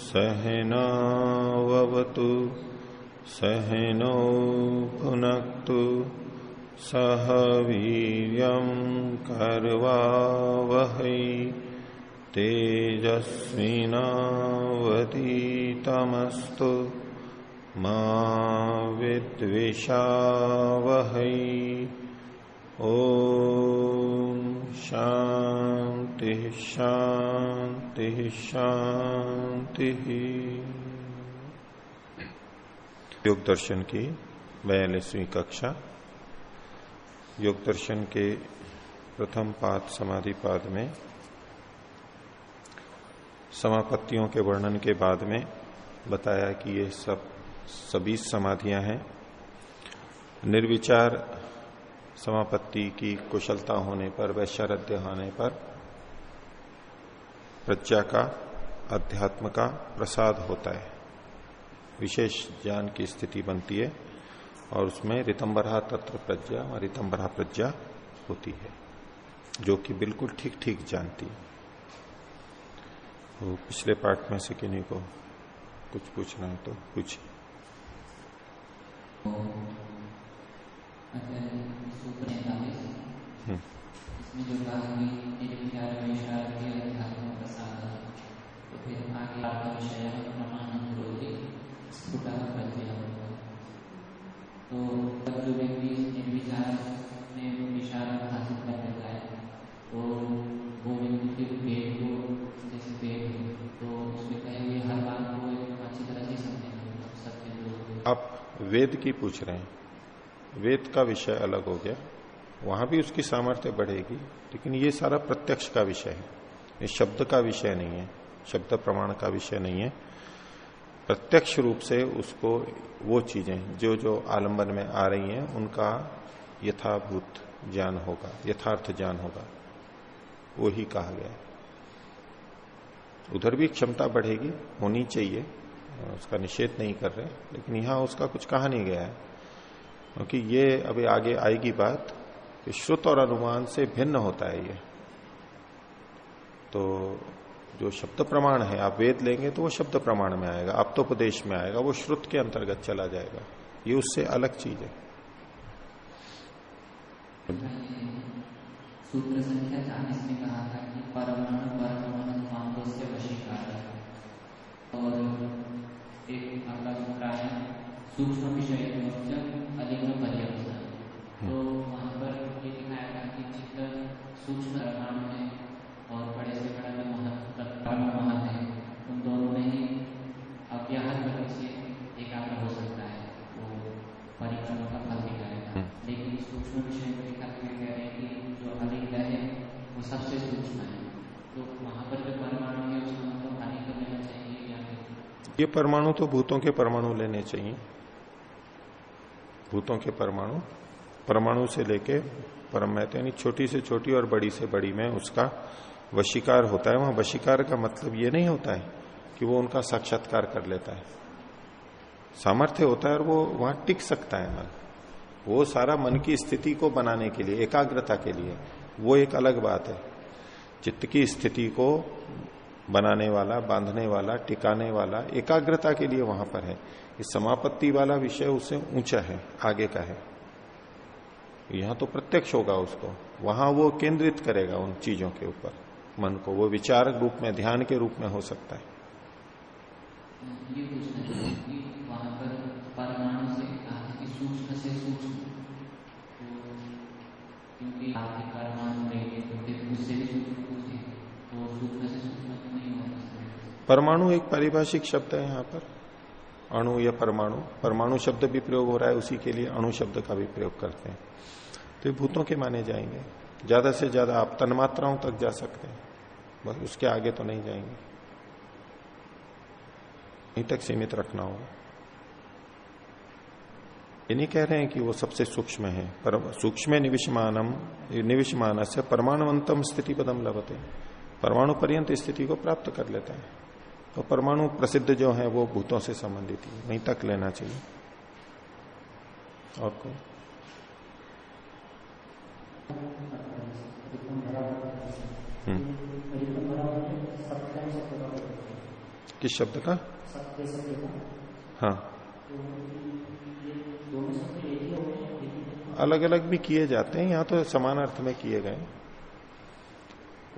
सहनावतु सहनौ भुनक्तु सह वीर्यं करवावहै तेजस्विनावधीतमस्तु मा विद्विषावहै। ओम शांति शांति शांति। योग दर्शन की 42वीं कक्षा। योग दर्शन के प्रथम पाद समाधि पाद में समापत्तियों के वर्णन के बाद में बताया कि ये सभी समाधियां हैं। निर्विचार समापत्ति की कुशलता होने पर, वैशारध्य होने पर प्रज्ञा का, अध्यात्म का प्रसाद होता है, विशेष ज्ञान की स्थिति बनती है और उसमें ऋतंबरा तत्र प्रज्ञा और ऋतंबरा प्रज्ञा होती है, जो कि बिल्कुल ठीक ठीक जानती है। तो पिछले पाठ में से किन्हीं को कुछ पूछना है तो पूछिए। इसमें जो कहा कि निर्विचार वैशारध्य अध्यात्म प्रसाद, तो फिर आगे आपका विषय प्रमाणानुरोधी स्फुटः प्रज्ञा होगा। तो तब जो व्यक्ति निर्विचार में विशारद हासिल कर लेता है तो वो व्यक्ति फिर वेद को, जैसे वेद तो उसमें कहेंगे हर बात को अच्छी तरह से समझेंगे सत्य जो। आप वेद की पूछ रहे हैं, वेद का विषय अलग हो गया, वहां भी उसकी सामर्थ्य बढ़ेगी, लेकिन ये सारा प्रत्यक्ष का विषय है, ये शब्द का विषय नहीं है, शब्द प्रमाण का विषय नहीं है। प्रत्यक्ष रूप से उसको वो चीजें जो जो आलंबन में आ रही हैं उनका यथाभूत ज्ञान होगा, यथार्थ ज्ञान होगा, वो ही कहा गया है। उधर भी क्षमता बढ़ेगी, होनी चाहिए, उसका निषेध नहीं कर रहे, लेकिन यहां उसका कुछ कहा नहीं गया है, क्योंकि ये अभी आगे आएगी बात कि श्रुत और अनुमान से भिन्न होता है ये। तो जो शब्द प्रमाण है, आप वेद लेंगे तो वो शब्द प्रमाण में आएगा, आप्तोपदेश में आएगा, वो श्रुत के अंतर्गत चला जाएगा, ये उससे अलग चीज है। सूत्र संख्या 40 में कहा था कि परमाणु परमाणु मानवस्य वशीकार, और एक आपका सूत्र है सूक्ष्म विषय अलिंग पर्याप्त। तो वहां पर ये दिखाया था कि चित्त सूक्ष्म परमाणु है और बड़े से बड़ा जो महत है, उन दोनों में ही अव्याहत करने से एकाग्र हो सकता है, वो परिक्रम का फल दिखाएगा। लेकिन सूक्ष्म विषय में लिखा कह रहे हैं कि जो अलिंग है वो सबसे सूक्ष्म है, तो वहां पर जो परमाणु है उसमें तो अलिंग लेना चाहिए या नहीं? ये परमाणु तो भूतों के परमाणु लेने चाहिए, भूतों के परमाणु, परमाणु से लेके परम यानी छोटी से छोटी और बड़ी से बड़ी में उसका वशीकार होता है। वहां वशीकार का मतलब ये नहीं होता है कि वो उनका साक्षात्कार कर लेता है, सामर्थ्य होता है और वो वहां टिक सकता है मन, वो सारा मन की स्थिति को बनाने के लिए, एकाग्रता के लिए, वो एक अलग बात है। चित्त की स्थिति को बनाने वाला, बांधने वाला, टिकाने वाला, एकाग्रता के लिए वहां पर है। इस समापत्ति वाला विषय उससे ऊंचा है, आगे का है। यहां तो प्रत्यक्ष होगा उसको, वहां वो केंद्रित करेगा उन चीजों के ऊपर मन को, वो विचार रूप में, ध्यान के रूप में हो सकता है। ये पूछना चाहिए कि वहां पर परमाणु से कहा कि सूक्ष्म से सूक्ष्म, क्योंकि आपके परमाणु रहेंगे तो फिर उससे भी सूक्ष्म पूछे तो सूक्ष्म से सूक्ष्म तो नहीं होगा। परमाणु एक पारिभाषिक शब्द है यहाँ पर, अणु या परमाणु, परमाणु शब्द भी प्रयोग हो रहा है, उसी के लिए अणु शब्द का भी प्रयोग करते हैं। तो ये भूतों के माने जाएंगे, ज्यादा से ज्यादा आप तन्मात्राओं तक जा सकते हैं, बस उसके आगे तो नहीं जाएंगे, यहीं तक सीमित रखना होगा। ये नहीं कह रहे हैं कि वो सबसे सूक्ष्म है, पर सूक्ष्म निविष्मान से परमाणुवंतम स्थिति पदम लभते, परमाणु पर्यंत स्थिति को प्राप्त कर लेता है। तो परमाणु प्रसिद्ध जो है वो भूतों से संबंधित है, वहीं तक लेना चाहिए। और कोई किस शब्द का? सत्य सत्य का। हाँ, दोनों शब्द एक ही हो गए, अलग अलग भी किए जाते हैं, यहां तो समान अर्थ में किए गए।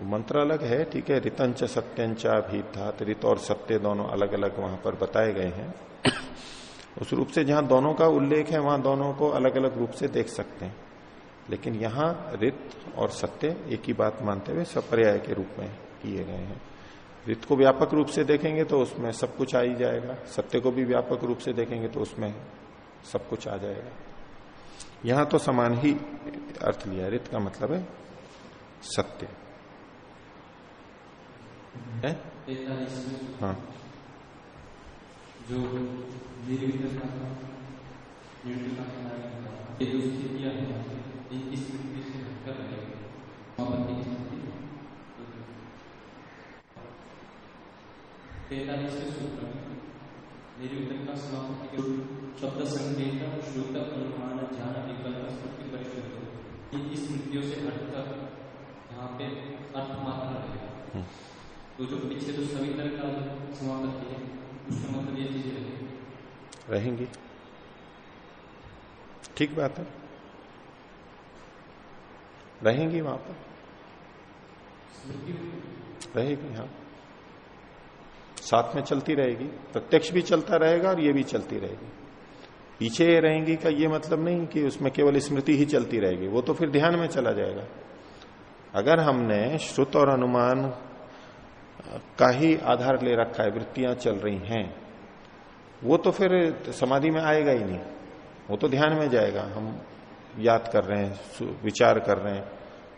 मंत्र अलग है, ठीक है। ऋतंच सत्यंचा भी था, ऋत और सत्य दोनों अलग अलग वहां पर बताए गए हैं। उस रूप से जहां दोनों का उल्लेख है वहां दोनों को अलग अलग रूप से देख सकते हैं, लेकिन यहां ऋत और सत्य एक ही बात मानते हुए सपर्याय के रूप में किए गए हैं। ऋत को व्यापक रूप से देखेंगे तो उसमें सब कुछ आ ही जाएगा, सत्य को भी व्यापक रूप से देखेंगे तो उसमें सब कुछ आ जाएगा। यहां तो समान ही अर्थ लिया, ऋत का मतलब है सत्य है। हाँ, जो शब्द संकेत श्रुत अनुमान ज्ञान विकल्प स्मृति परिशुद्ध इस स्मृतियों से हटकर यहाँ पे अर्थ मात्र रहेगा। तो जो पीछे तो सभी तरह का समाप्ति है, उसका मतलब ये चीजें रहेंगी। ठीक बात है, रहेंगी वहां पर, रहेगी। हाँ, साथ में चलती रहेगी, प्रत्यक्ष भी चलता रहेगा और ये भी चलती रहेगी। पीछे रहेंगी का ये मतलब नहीं कि उसमें केवल स्मृति ही चलती रहेगी, वो तो फिर ध्यान में चला जाएगा। अगर हमने श्रुत और अनुमान का ही आधार ले रखा है, वृत्तियां चल रही हैं, वो तो फिर समाधि में आएगा ही नहीं, वो तो ध्यान में जाएगा। हम याद कर रहे हैं, विचार कर रहे हैं,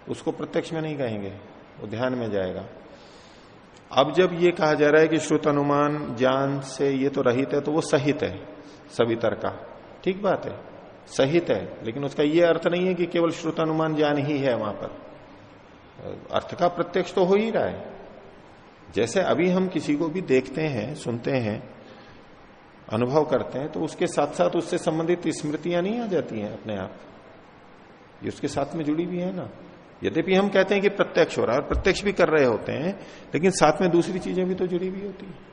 उसको प्रत्यक्ष में नहीं कहेंगे, वो ध्यान में जाएगा। अब जब ये कहा जा रहा है कि श्रुत अनुमान ज्ञान से ये तो रहित है, तो वो सहित है सभी तरह का, ठीक बात है, सहित है, लेकिन उसका ये अर्थ नहीं है कि केवल श्रुत अनुमान ज्ञान ही है वहां पर। अर्थ का प्रत्यक्ष तो हो ही रहा है। जैसे अभी हम किसी को भी देखते हैं, सुनते हैं, अनुभव करते हैं, तो उसके साथ साथ उससे संबंधित स्मृतियां नहीं आ जाती हैं अपने आप, ये उसके साथ में जुड़ी भी है ना। यद्यपि हम कहते हैं कि प्रत्यक्ष हो रहा है और प्रत्यक्ष भी कर रहे होते हैं, लेकिन साथ में दूसरी चीजें भी तो जुड़ी हुई होती है।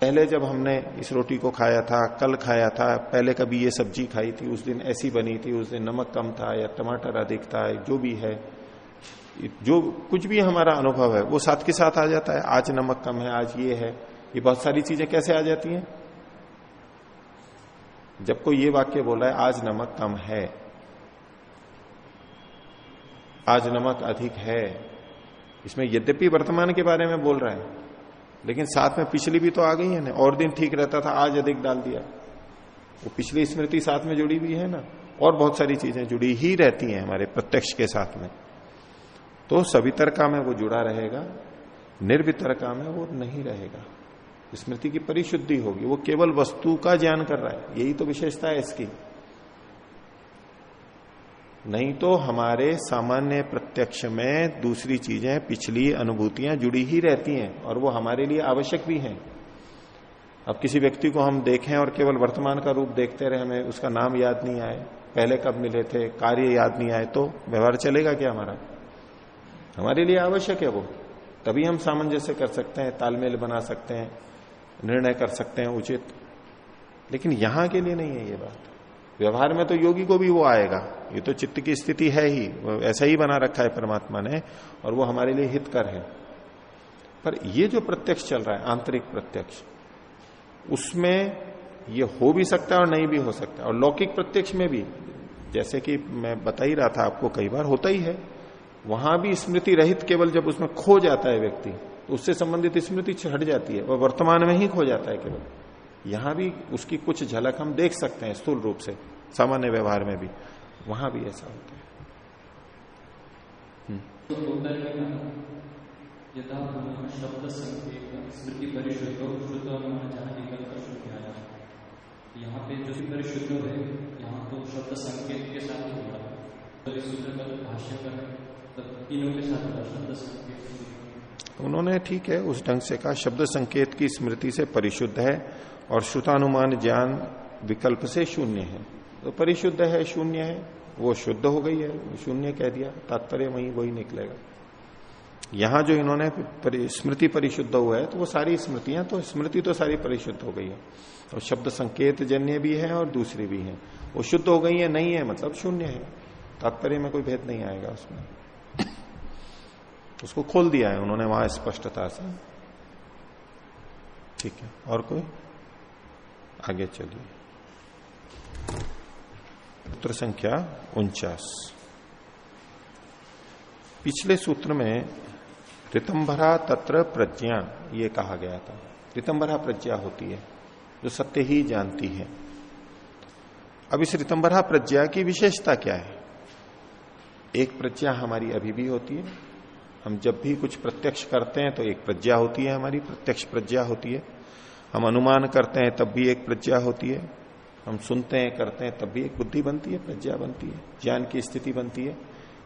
पहले जब हमने इस रोटी को खाया था, कल खाया था, पहले कभी ये सब्जी खाई थी, उस दिन ऐसी बनी थी, उस दिन नमक कम था या टमाटर अधिक था, जो भी है, जो कुछ भी हमारा अनुभव है वो साथ के साथ आ जाता है। आज नमक कम है, आज ये है, ये बहुत सारी चीजें कैसे आ जाती हैं। जब कोई ये वाक्य बोला है आज नमक कम है, आज नमक अधिक है, इसमें यद्यपि वर्तमान के बारे में बोल रहा है, लेकिन साथ में पिछली भी तो आ गई है ना। और दिन ठीक रहता था, आज अधिक डाल दिया, वो पिछली स्मृति साथ में जुड़ी हुई है ना। और बहुत सारी चीजें जुड़ी ही रहती हैं हमारे प्रत्यक्ष के साथ में। तो सवितरका में वो जुड़ा रहेगा, निर्वितरका में वो नहीं रहेगा। स्मृति की परिशुद्धि होगी, वो केवल वस्तु का ज्ञान कर रहा है, यही तो विशेषता है इसकी। नहीं तो हमारे सामान्य प्रत्यक्ष में दूसरी चीजें, पिछली अनुभूतियां जुड़ी ही रहती हैं और वो हमारे लिए आवश्यक भी हैं। अब किसी व्यक्ति को हम देखें और केवल वर्तमान का रूप देखते रहे, हमें उसका नाम याद नहीं आए, पहले कब मिले थे, कार्य याद नहीं आए, तो व्यवहार चलेगा क्या हमारा? हमारे लिए आवश्यक है वो, तभी हम सामंजस्य कर सकते हैं, तालमेल बना सकते हैं, निर्णय कर सकते हैं उचित। लेकिन यहां के लिए नहीं है ये बात। व्यवहार में तो योगी को भी वो आएगा, ये तो चित्त की स्थिति है ही, ऐसा ही बना रखा है परमात्मा ने, और वो हमारे लिए हितकर है। पर ये जो प्रत्यक्ष चल रहा है, आंतरिक प्रत्यक्ष, उसमें ये हो भी सकता है और नहीं भी हो सकता है। और लौकिक प्रत्यक्ष में भी, जैसे कि मैं बता ही रहा था आपको, कई बार होता ही है, वहां भी स्मृति रहित, केवल जब उसमें खो जाता है व्यक्ति, तो उससे संबंधित स्मृति हट जाती है, वह वर्तमान में ही खो जाता है केवल। यहां भी उसकी कुछ झलक हम देख सकते हैं स्थूल रूप से, सामान्य व्यवहार में भी, वहां भी ऐसा होता है। शब्द संकेत स्मृति परिशुद्ध यहाँ पे जो परिशुद्ध है, यहाँ तो शब्द संकेत के साथ ही हो रहा है, तो सूत्र का भाष्य कर तीनों के साथ शब्द संकेत उन्होंने ठीक है उस ढंग से कहा, शब्द संकेत की स्मृति से परिशुद्ध है और श्रुतानुमान ज्ञान विकल्प से शून्य है। तो परिशुद्ध है, शून्य है, वो शुद्ध हो गई है, शून्य कह दिया, तात्पर्य वही वही निकलेगा। यहां जो इन्होंने स्मृति परिशुद्ध हुआ है, तो वो सारी स्मृतियां, तो स्मृति तो सारी परिशुद्ध हो गई है, और शब्द संकेत जन्य भी है और दूसरी भी है, वो शुद्ध हो गई है, नहीं है मतलब शून्य है, तात्पर्य में कोई भेद नहीं आएगा उसमें। उसको खोल दिया है उन्होंने वहां स्पष्टता से। ठीक है, और कोई? आगे चलिए। सूत्र संख्या 49। पिछले सूत्र में ऋतंभरा तत्र प्रज्ञा ये कहा गया था। ऋतंभरा प्रज्ञा होती है जो सत्य ही जानती है। अब इस ऋतंभरा प्रज्ञा की विशेषता क्या है? एक प्रज्ञा हमारी अभी भी होती है, हम जब भी कुछ प्रत्यक्ष करते हैं तो एक प्रज्ञा होती है, हमारी प्रत्यक्ष प्रज्ञा होती है। हम अनुमान करते हैं तब भी एक प्रज्ञा होती है, हम सुनते हैं करते हैं तब भी एक बुद्धि बनती है, प्रज्ञा बनती है, ज्ञान की स्थिति बनती है।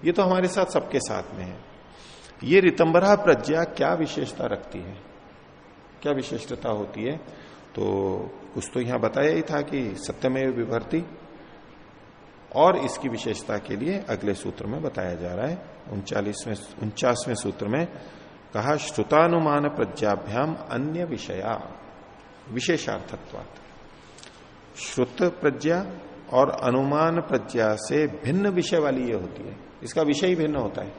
ये तो हमारे साथ सबके साथ में है। ये ऋतंभरा प्रज्ञा क्या विशेषता रखती है, क्या विशिष्टता होती है? तो कुछ तो यहां बताया ही था कि सत्यमेव विभर्ति, और इसकी विशेषता के लिए अगले सूत्र में बताया जा रहा है। 49वें सूत्र में कहा श्रुतानुमान प्रज्ञाभ्याम अन्य विषया विशेषार्थत्वात्। श्रुत प्रज्ञा और अनुमान प्रज्ञा से भिन्न विषय वाली ये होती है, इसका विषय ही भिन्न होता है।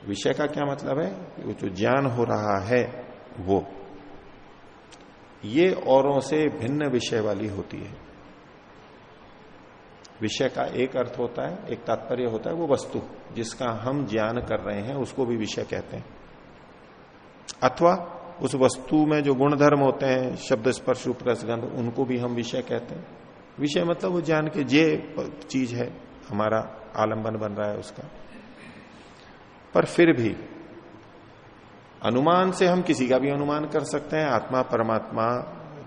विषय का क्या मतलब है? वो जो ज्ञान हो रहा है वो ये औरों से भिन्न विषय वाली होती है। विषय का एक अर्थ होता है, एक तात्पर्य होता है वो वस्तु जिसका हम ज्ञान कर रहे हैं उसको भी विषय कहते हैं, अथवा उस वस्तु में जो गुण धर्म होते हैं, शब्द स्पर्श रूप रस गंध, उनको भी हम विषय कहते हैं। विषय मतलब वो ज्ञान के जे चीज है, हमारा आलंबन बन रहा है उसका। पर फिर भी अनुमान से हम किसी का भी अनुमान कर सकते हैं, आत्मा परमात्मा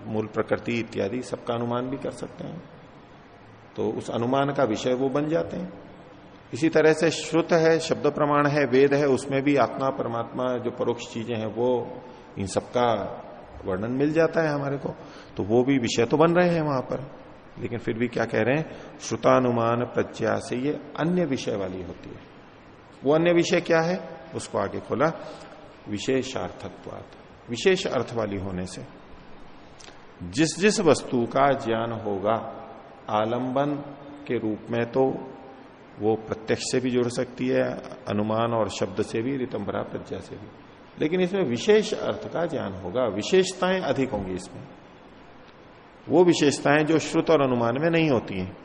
मूल प्रकृति इत्यादि सबका अनुमान भी कर सकते हैं, तो उस अनुमान का विषय वो बन जाते हैं। इसी तरह से श्रुत है, शब्द प्रमाण है, वेद है, उसमें भी आत्मा परमात्मा जो परोक्ष चीजें हैं वो इन सबका वर्णन मिल जाता है हमारे को, तो वो भी विषय तो बन रहे हैं वहां पर। लेकिन फिर भी क्या कह रहे हैं? श्रुतानुमान प्रज्ञा से ये अन्य विषय वाली होती है। वो अन्य विषय क्या है? उसको आगे खोला, विशेषार्थत्वात्, विशेष अर्थ वाली होने से। जिस जिस वस्तु का ज्ञान होगा आलंबन के रूप में, तो वो प्रत्यक्ष से भी जुड़ सकती है, अनुमान और शब्द से भी, ऋतंभरा प्रज्ञा से भी। लेकिन इसमें विशेष अर्थ का ज्ञान होगा, विशेषताएं अधिक होंगी इसमें, वो विशेषताएं जो श्रुत और अनुमान में नहीं होती हैं।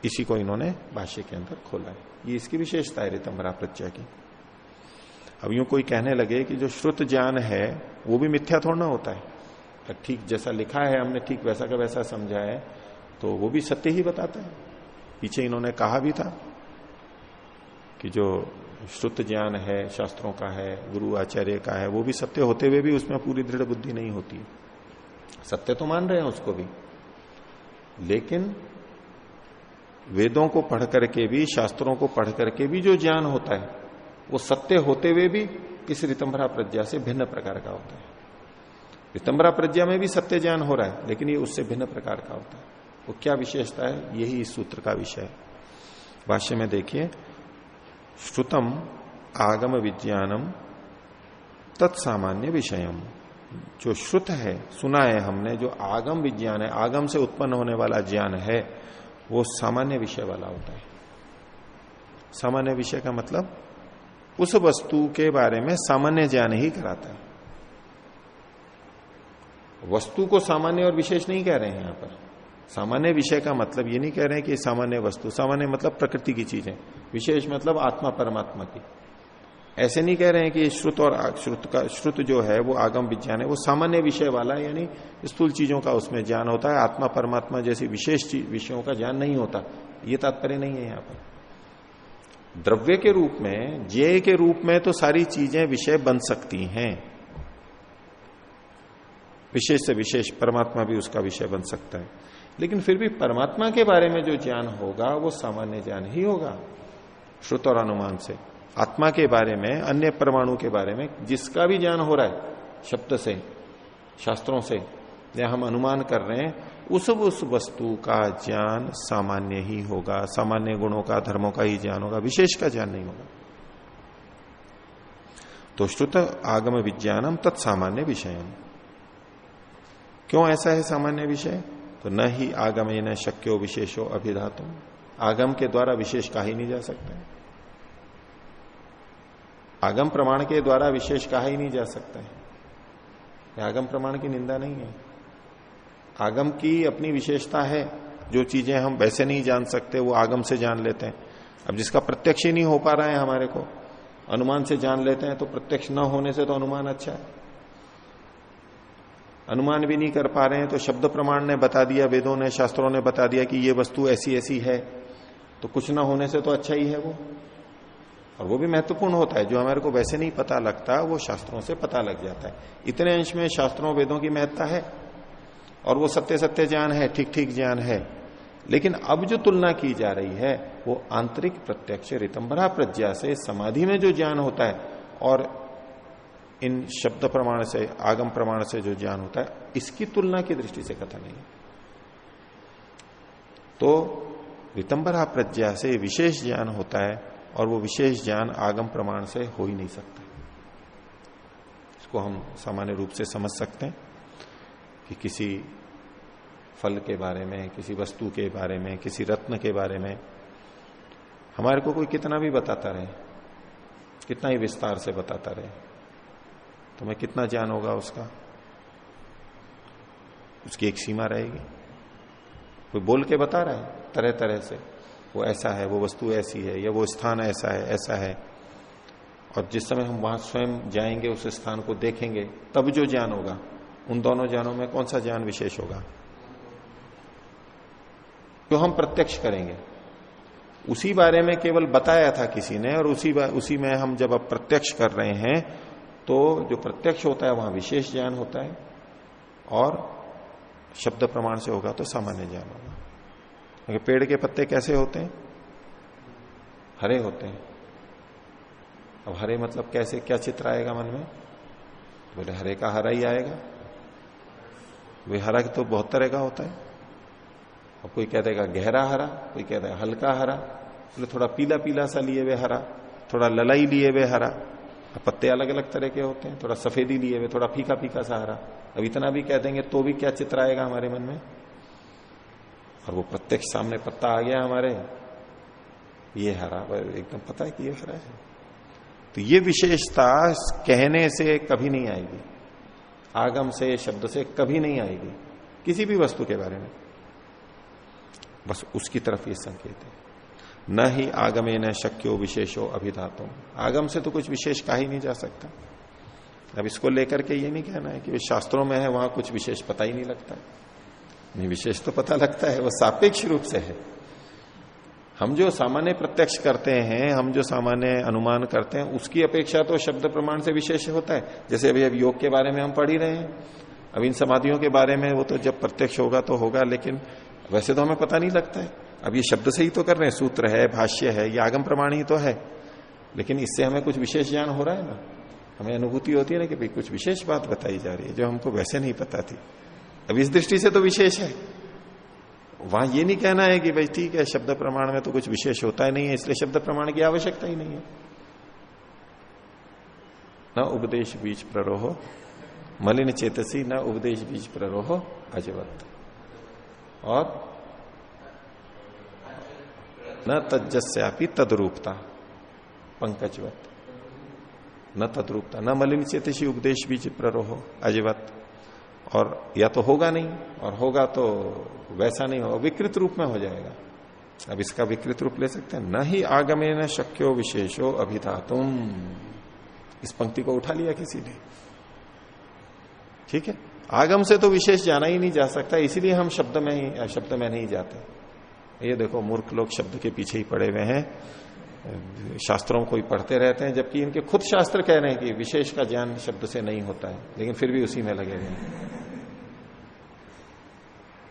इसी को इन्होंने भाष्य के अंदर खोला है, ये इसकी विशेषता है ऋतंभरा प्रज्ञा की। अब यूं कोई कहने लगे कि जो श्रुत ज्ञान है वो भी मिथ्या थोड़ा ना होता है, ठीक जैसा लिखा है हमने ठीक वैसा का वैसा समझा है तो वो भी सत्य ही बताता है। पीछे इन्होंने कहा भी था कि जो श्रुत ज्ञान है, शास्त्रों का है, गुरु आचार्य का है, वो भी सत्य होते हुए भी उसमें पूरी दृढ़ बुद्धि नहीं होती। सत्य तो मान रहे हैं उसको भी, लेकिन वेदों को पढ़ करके भी, शास्त्रों को पढ़ करके भी जो ज्ञान होता है वो सत्य होते हुए भी इस ऋतंभरा प्रज्ञा से भिन्न प्रकार का होता है। ऋतंभरा प्रज्ञा में भी सत्य ज्ञान हो रहा है, लेकिन ये उससे भिन्न प्रकार का होता है। वो क्या विशेषता है? यही इस सूत्र का विषय है। भाष्य में देखिए, श्रुतम आगम विज्ञानम तत्सामान्य विषयम। जो श्रुत है, सुना है हमने, जो आगम विज्ञान है, आगम से उत्पन्न होने वाला ज्ञान है, वो सामान्य विषय वाला होता है। सामान्य विषय का मतलब उस वस्तु के बारे में सामान्य ज्ञान ही कराता है। वस्तु को सामान्य और विशेष नहीं कह रहे हैं यहां पर। सामान्य विषय का मतलब ये नहीं कह रहे हैं कि सामान्य वस्तु, सामान्य मतलब प्रकृति की चीजें, विशेष मतलब आत्मा परमात्मा की। ऐसे नहीं कह रहे हैं कि श्रुत और श्रुत जो है वो आगम विज्ञान है, वो सामान्य विषय वाला है, यानी स्थूल चीजों का उसमें ज्ञान होता है, आत्मा परमात्मा जैसी विशेष विषयों का ज्ञान नहीं होता, ये तात्पर्य नहीं है यहां पर। द्रव्य के रूप में, ज्ञेय के रूप में तो सारी चीजें विषय बन सकती हैं, विशेष से विशेष परमात्मा भी उसका विषय बन सकता है, लेकिन फिर भी परमात्मा के बारे में जो ज्ञान होगा वो सामान्य ज्ञान ही होगा श्रुत और अनुमान से। आत्मा के बारे में, अन्य परमाणु के बारे में जिसका भी ज्ञान हो रहा है शब्द से, शास्त्रों से, या हम अनुमान कर रहे हैं, उस वस्तु का ज्ञान सामान्य ही होगा, सामान्य गुणों का, धर्मों का ही ज्ञान होगा, विशेष का ज्ञान नहीं होगा। तो श्रुत आगम विज्ञानम तत्सामान्य विषयम। क्यों ऐसा है सामान्य विषय? तो न ही आगमेन शक्यो विशेषो अभिधातुम, आगम के द्वारा विशेष कहा ही नहीं जा सकता है। आगम प्रमाण के द्वारा विशेष कहा ही नहीं जा सकता है। आगम प्रमाण की निंदा नहीं है। आगम की अपनी विशेषता है, जो चीजें हम वैसे नहीं जान सकते वो आगम से जान लेते हैं। अब जिसका प्रत्यक्ष ही नहीं हो पा रहा है हमारे को, अनुमान से जान लेते हैं, तो प्रत्यक्ष न होने से तो अनुमान अच्छा है। अनुमान भी नहीं कर पा रहे हैं तो शब्द प्रमाण ने बता दिया, वेदों ने शास्त्रों ने बता दिया कि ये वस्तु ऐसी ऐसी है, तो कुछ ना होने से तो अच्छा ही है वो। और वो भी महत्वपूर्ण होता है, जो हमारे को वैसे नहीं पता लगता वो शास्त्रों से पता लग जाता है। इतने अंश में शास्त्रों वेदों की महत्ता है और वो सत्य सत्य ज्ञान है, ठीक ठीक ज्ञान है। लेकिन अब जो तुलना की जा रही है वो आंतरिक प्रत्यक्ष ऋतंभरा प्रज्ञा से समाधि में जो ज्ञान होता है और इन शब्द प्रमाण से, आगम प्रमाण से जो ज्ञान होता है, इसकी तुलना की दृष्टि से कथन नहीं है। तो ऋतंभरा प्रज्ञा से विशेष ज्ञान होता है और वो विशेष ज्ञान आगम प्रमाण से हो ही नहीं सकता। इसको हम सामान्य रूप से समझ सकते हैं कि किसी फल के बारे में, किसी वस्तु के बारे में, किसी रत्न के बारे में हमारे को कोई कितना भी बताता रहे, कितना ही विस्तार से बताता रहे, तो हमें कितना ज्ञान होगा उसका? उसकी एक सीमा रहेगी। कोई बोल के बता रहा है तरह तरह से, वो ऐसा है, वो वस्तु ऐसी है, या वो स्थान ऐसा है, ऐसा है, और जिस समय हम वहां स्वयं जाएंगे, उस स्थान को देखेंगे, तब जो ज्ञान होगा, उन दोनों ज्ञानों में कौन सा ज्ञान विशेष होगा? जो हम प्रत्यक्ष करेंगे, उसी बारे में केवल बताया था किसी ने, और उसी में हम जब अब प्रत्यक्ष कर रहे हैं, तो जो प्रत्यक्ष होता है वहां विशेष ज्ञान होता है, और शब्द प्रमाण से होगा तो सामान्य ज्ञान होगा। क्योंकि पेड़ के पत्ते कैसे होते हैं? हरे होते हैं। अब हरे मतलब कैसे, क्या चित्र आएगा मन में? बोले हरे का हरा ही आएगा। वे हरा तो बहुत तरह का होता है। अब कोई कह देगा गहरा हरा, कोई कह देगा हल्का हरा, बोले थोड़ा पीला पीला सा लिए वे हरा, थोड़ा ललाई लिए वे हरा। अब पत्ते अलग अलग तरह के होते हैं, थोड़ा सफेदी लिए हुए, थोड़ा फीका फीका सा हरा। अब इतना भी कह देंगे तो भी क्या चित्र आएगा हमारे मन में? और वो प्रत्यक्ष सामने पत्ता आ गया हमारे, ये हरा, एकदम पता है कि ये हरा है। तो ये विशेषता कहने से कभी नहीं आएगी, आगम से, शब्द से कभी नहीं आएगी, किसी भी वस्तु के बारे में। बस उसकी तरफ ये संकेत है। न ही आगमे न शक्यो विशेषो अभिधातुम, आगम से तो कुछ विशेष कहा ही नहीं जा सकता। अब इसको लेकर के ये नहीं कहना है कि वे शास्त्रों में है वहां कुछ विशेष पता ही नहीं लगता है। नहीं, विशेष तो पता लगता है, वो सापेक्ष रूप से है। हम जो सामान्य प्रत्यक्ष करते हैं, हम जो सामान्य अनुमान करते हैं, उसकी अपेक्षा तो शब्द प्रमाण से विशेष होता है। जैसे अभी अब योग के बारे में हम पढ़ ही रहे हैं, अब इन समाधियों के बारे में वो तो जब प्रत्यक्ष होगा तो होगा, लेकिन वैसे तो हमें पता नहीं लगता है। अब ये शब्द से ही तो कर रहे हैं, सूत्र है, भाष्य है, ये आगम प्रमाण ही तो है, लेकिन इससे हमें कुछ विशेष ज्ञान हो रहा है ना, हमें अनुभूति होती है ना कि भाई कुछ विशेष बात बताई जा रही है जो हमको वैसे नहीं पता थी। अब इस दृष्टि से तो विशेष है। वहां ये नहीं कहना है कि भाई ठीक है शब्द प्रमाण में तो कुछ विशेष होता ही नहीं है, इसलिए शब्द प्रमाण की आवश्यकता ही नहीं है। न उपदेश बीज प्ररोह मलिन चेतसी, न उपदेश बीज प्ररोह अजवत, और न तज्जस्यापि तद्रूपता पंकजवत, न तद्रूपता, न मलिन चेतसी उपदेश बीज प्ररोह अजवत। और या तो होगा नहीं, और होगा तो वैसा नहीं होगा, विकृत रूप में हो जाएगा। अब इसका विकृत रूप ले सकते हैं। न ही आगमे न शक्यो विशेषो अभिधातुम, इस पंक्ति को उठा लिया किसी ने, ठीक है। आगम से तो विशेष जाना ही नहीं जा सकता, इसीलिए हम शब्द में नहीं जाते। ये देखो मूर्ख लोग शब्द के पीछे ही पड़े हुए हैं, शास्त्रों को ही पढ़ते रहते हैं, जबकि इनके खुद शास्त्र कह रहे हैं कि विशेष का ज्ञान शब्द से नहीं होता है, लेकिन फिर भी उसी में लगे हुए हैं।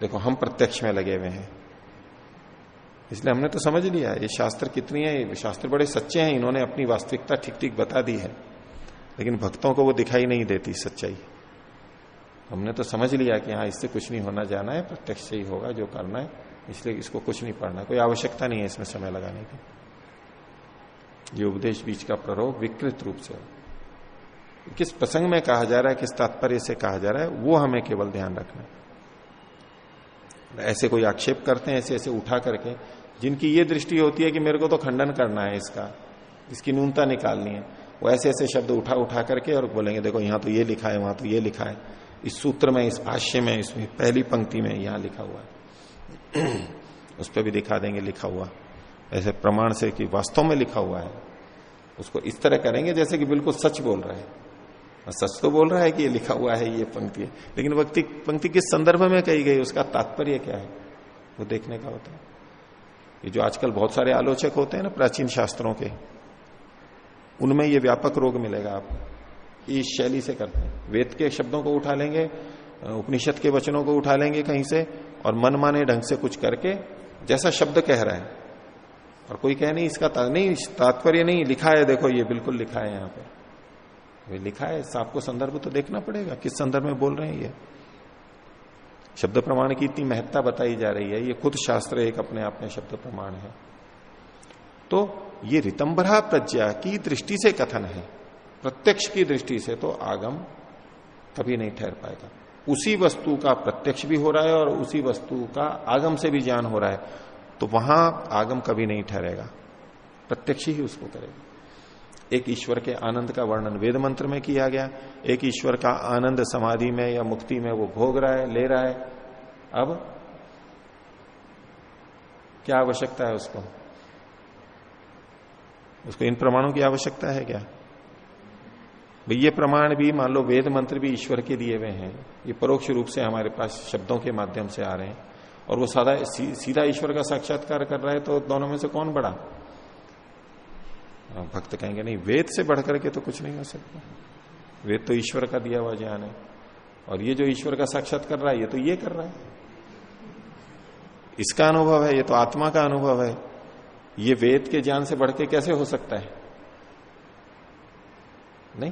देखो हम प्रत्यक्ष में लगे हुए हैं, इसलिए हमने तो समझ लिया ये शास्त्र कितनी है, ये शास्त्र बड़े सच्चे हैं, इन्होंने अपनी वास्तविकता ठीक ठीक बता दी है, लेकिन भक्तों को वो दिखाई नहीं देती सच्चाई। हमने तो समझ लिया कि हाँ इससे कुछ नहीं होना जाना है, प्रत्यक्ष से ही होगा जो करना है, इसलिए इसको कुछ नहीं पढ़ना, कोई आवश्यकता नहीं है इसमें समय लगाने की। ये उपदेश बीच का प्ररोह विकृत रूप से हो। किस प्रसंग में कहा जा रहा है, किस तात्पर्य से कहा जा रहा है, वो हमें केवल ध्यान रखना है। ऐसे कोई आक्षेप करते हैं ऐसे ऐसे उठा करके, जिनकी ये दृष्टि होती है कि मेरे को तो खंडन करना है इसका, इसकी न्यूनता निकालनी है, वो ऐसे ऐसे शब्द उठा उठा करके और बोलेंगे देखो यहां तो ये लिखा है, वहां तो ये लिखा है, इस सूत्र में, इस भाष्य में, इसमें पहली पंक्ति में यहां लिखा हुआ है, उस पर भी दिखा देंगे लिखा हुआ ऐसे प्रमाण से कि वास्तव में लिखा हुआ है। उसको इस तरह करेंगे जैसे कि बिल्कुल सच बोल रहा है, और सच तो बोल रहा है कि ये लिखा हुआ है, ये पंक्ति है, लेकिन पंक्ति किस संदर्भ में कही गई, उसका तात्पर्य क्या है, वो देखने का होता है। ये जो आजकल बहुत सारे आलोचक होते हैं ना प्राचीन शास्त्रों के, उनमें ये व्यापक रोग मिलेगा आपको। इस शैली से करते हैं, वेद के शब्दों को उठा लेंगे, उपनिषद के वचनों को उठा लेंगे कहीं से, और मनमाने ढंग से कुछ करके जैसा शब्द कह रहा है, और कोई कहे नहीं इसका नहीं तात्पर्य नहीं, लिखा है देखो ये बिल्कुल लिखा है यहाँ पे, ये लिखा है, आपको संदर्भ तो देखना पड़ेगा किस संदर्भ में बोल रहे हैं। ये शब्द प्रमाण की इतनी महत्ता बताई जा रही है, ये खुद शास्त्र एक अपने आप में शब्द प्रमाण है। तो ये ऋतंभरा प्रज्ञा की दृष्टि से कथन है, प्रत्यक्ष की दृष्टि से तो आगम कभी नहीं ठहर पाएगा। उसी वस्तु का प्रत्यक्ष भी हो रहा है और उसी वस्तु का आगम से भी ज्ञान हो रहा है, तो वहां आगम कभी नहीं ठहरेगा, प्रत्यक्ष ही उसको करेगा। एक ईश्वर के आनंद का वर्णन वेद मंत्र में किया गया, एक ईश्वर का आनंद समाधि में या मुक्ति में वो भोग रहा है, ले रहा है। अब क्या आवश्यकता है उसको इन प्रमाणों की आवश्यकता है क्या? भाई ये प्रमाण भी मान लो वेद मंत्र भी ईश्वर के दिए हुए हैं, ये परोक्ष रूप से हमारे पास शब्दों के माध्यम से आ रहे हैं, और वो सीधा ईश्वर का साक्षात्कार कर रहा है, तो दोनों में से कौन बड़ा? भक्त कहेंगे नहीं, वेद से बढ़कर के तो कुछ नहीं हो सकता, वेद तो ईश्वर का दिया हुआ ज्ञान है, और ये जो ईश्वर का साक्षात कर रहा है ये तो ये कर रहा है, इसका अनुभव है, ये तो आत्मा का अनुभव है, ये वेद के ज्ञान से बढ़ के कैसे हो सकता है? नहीं,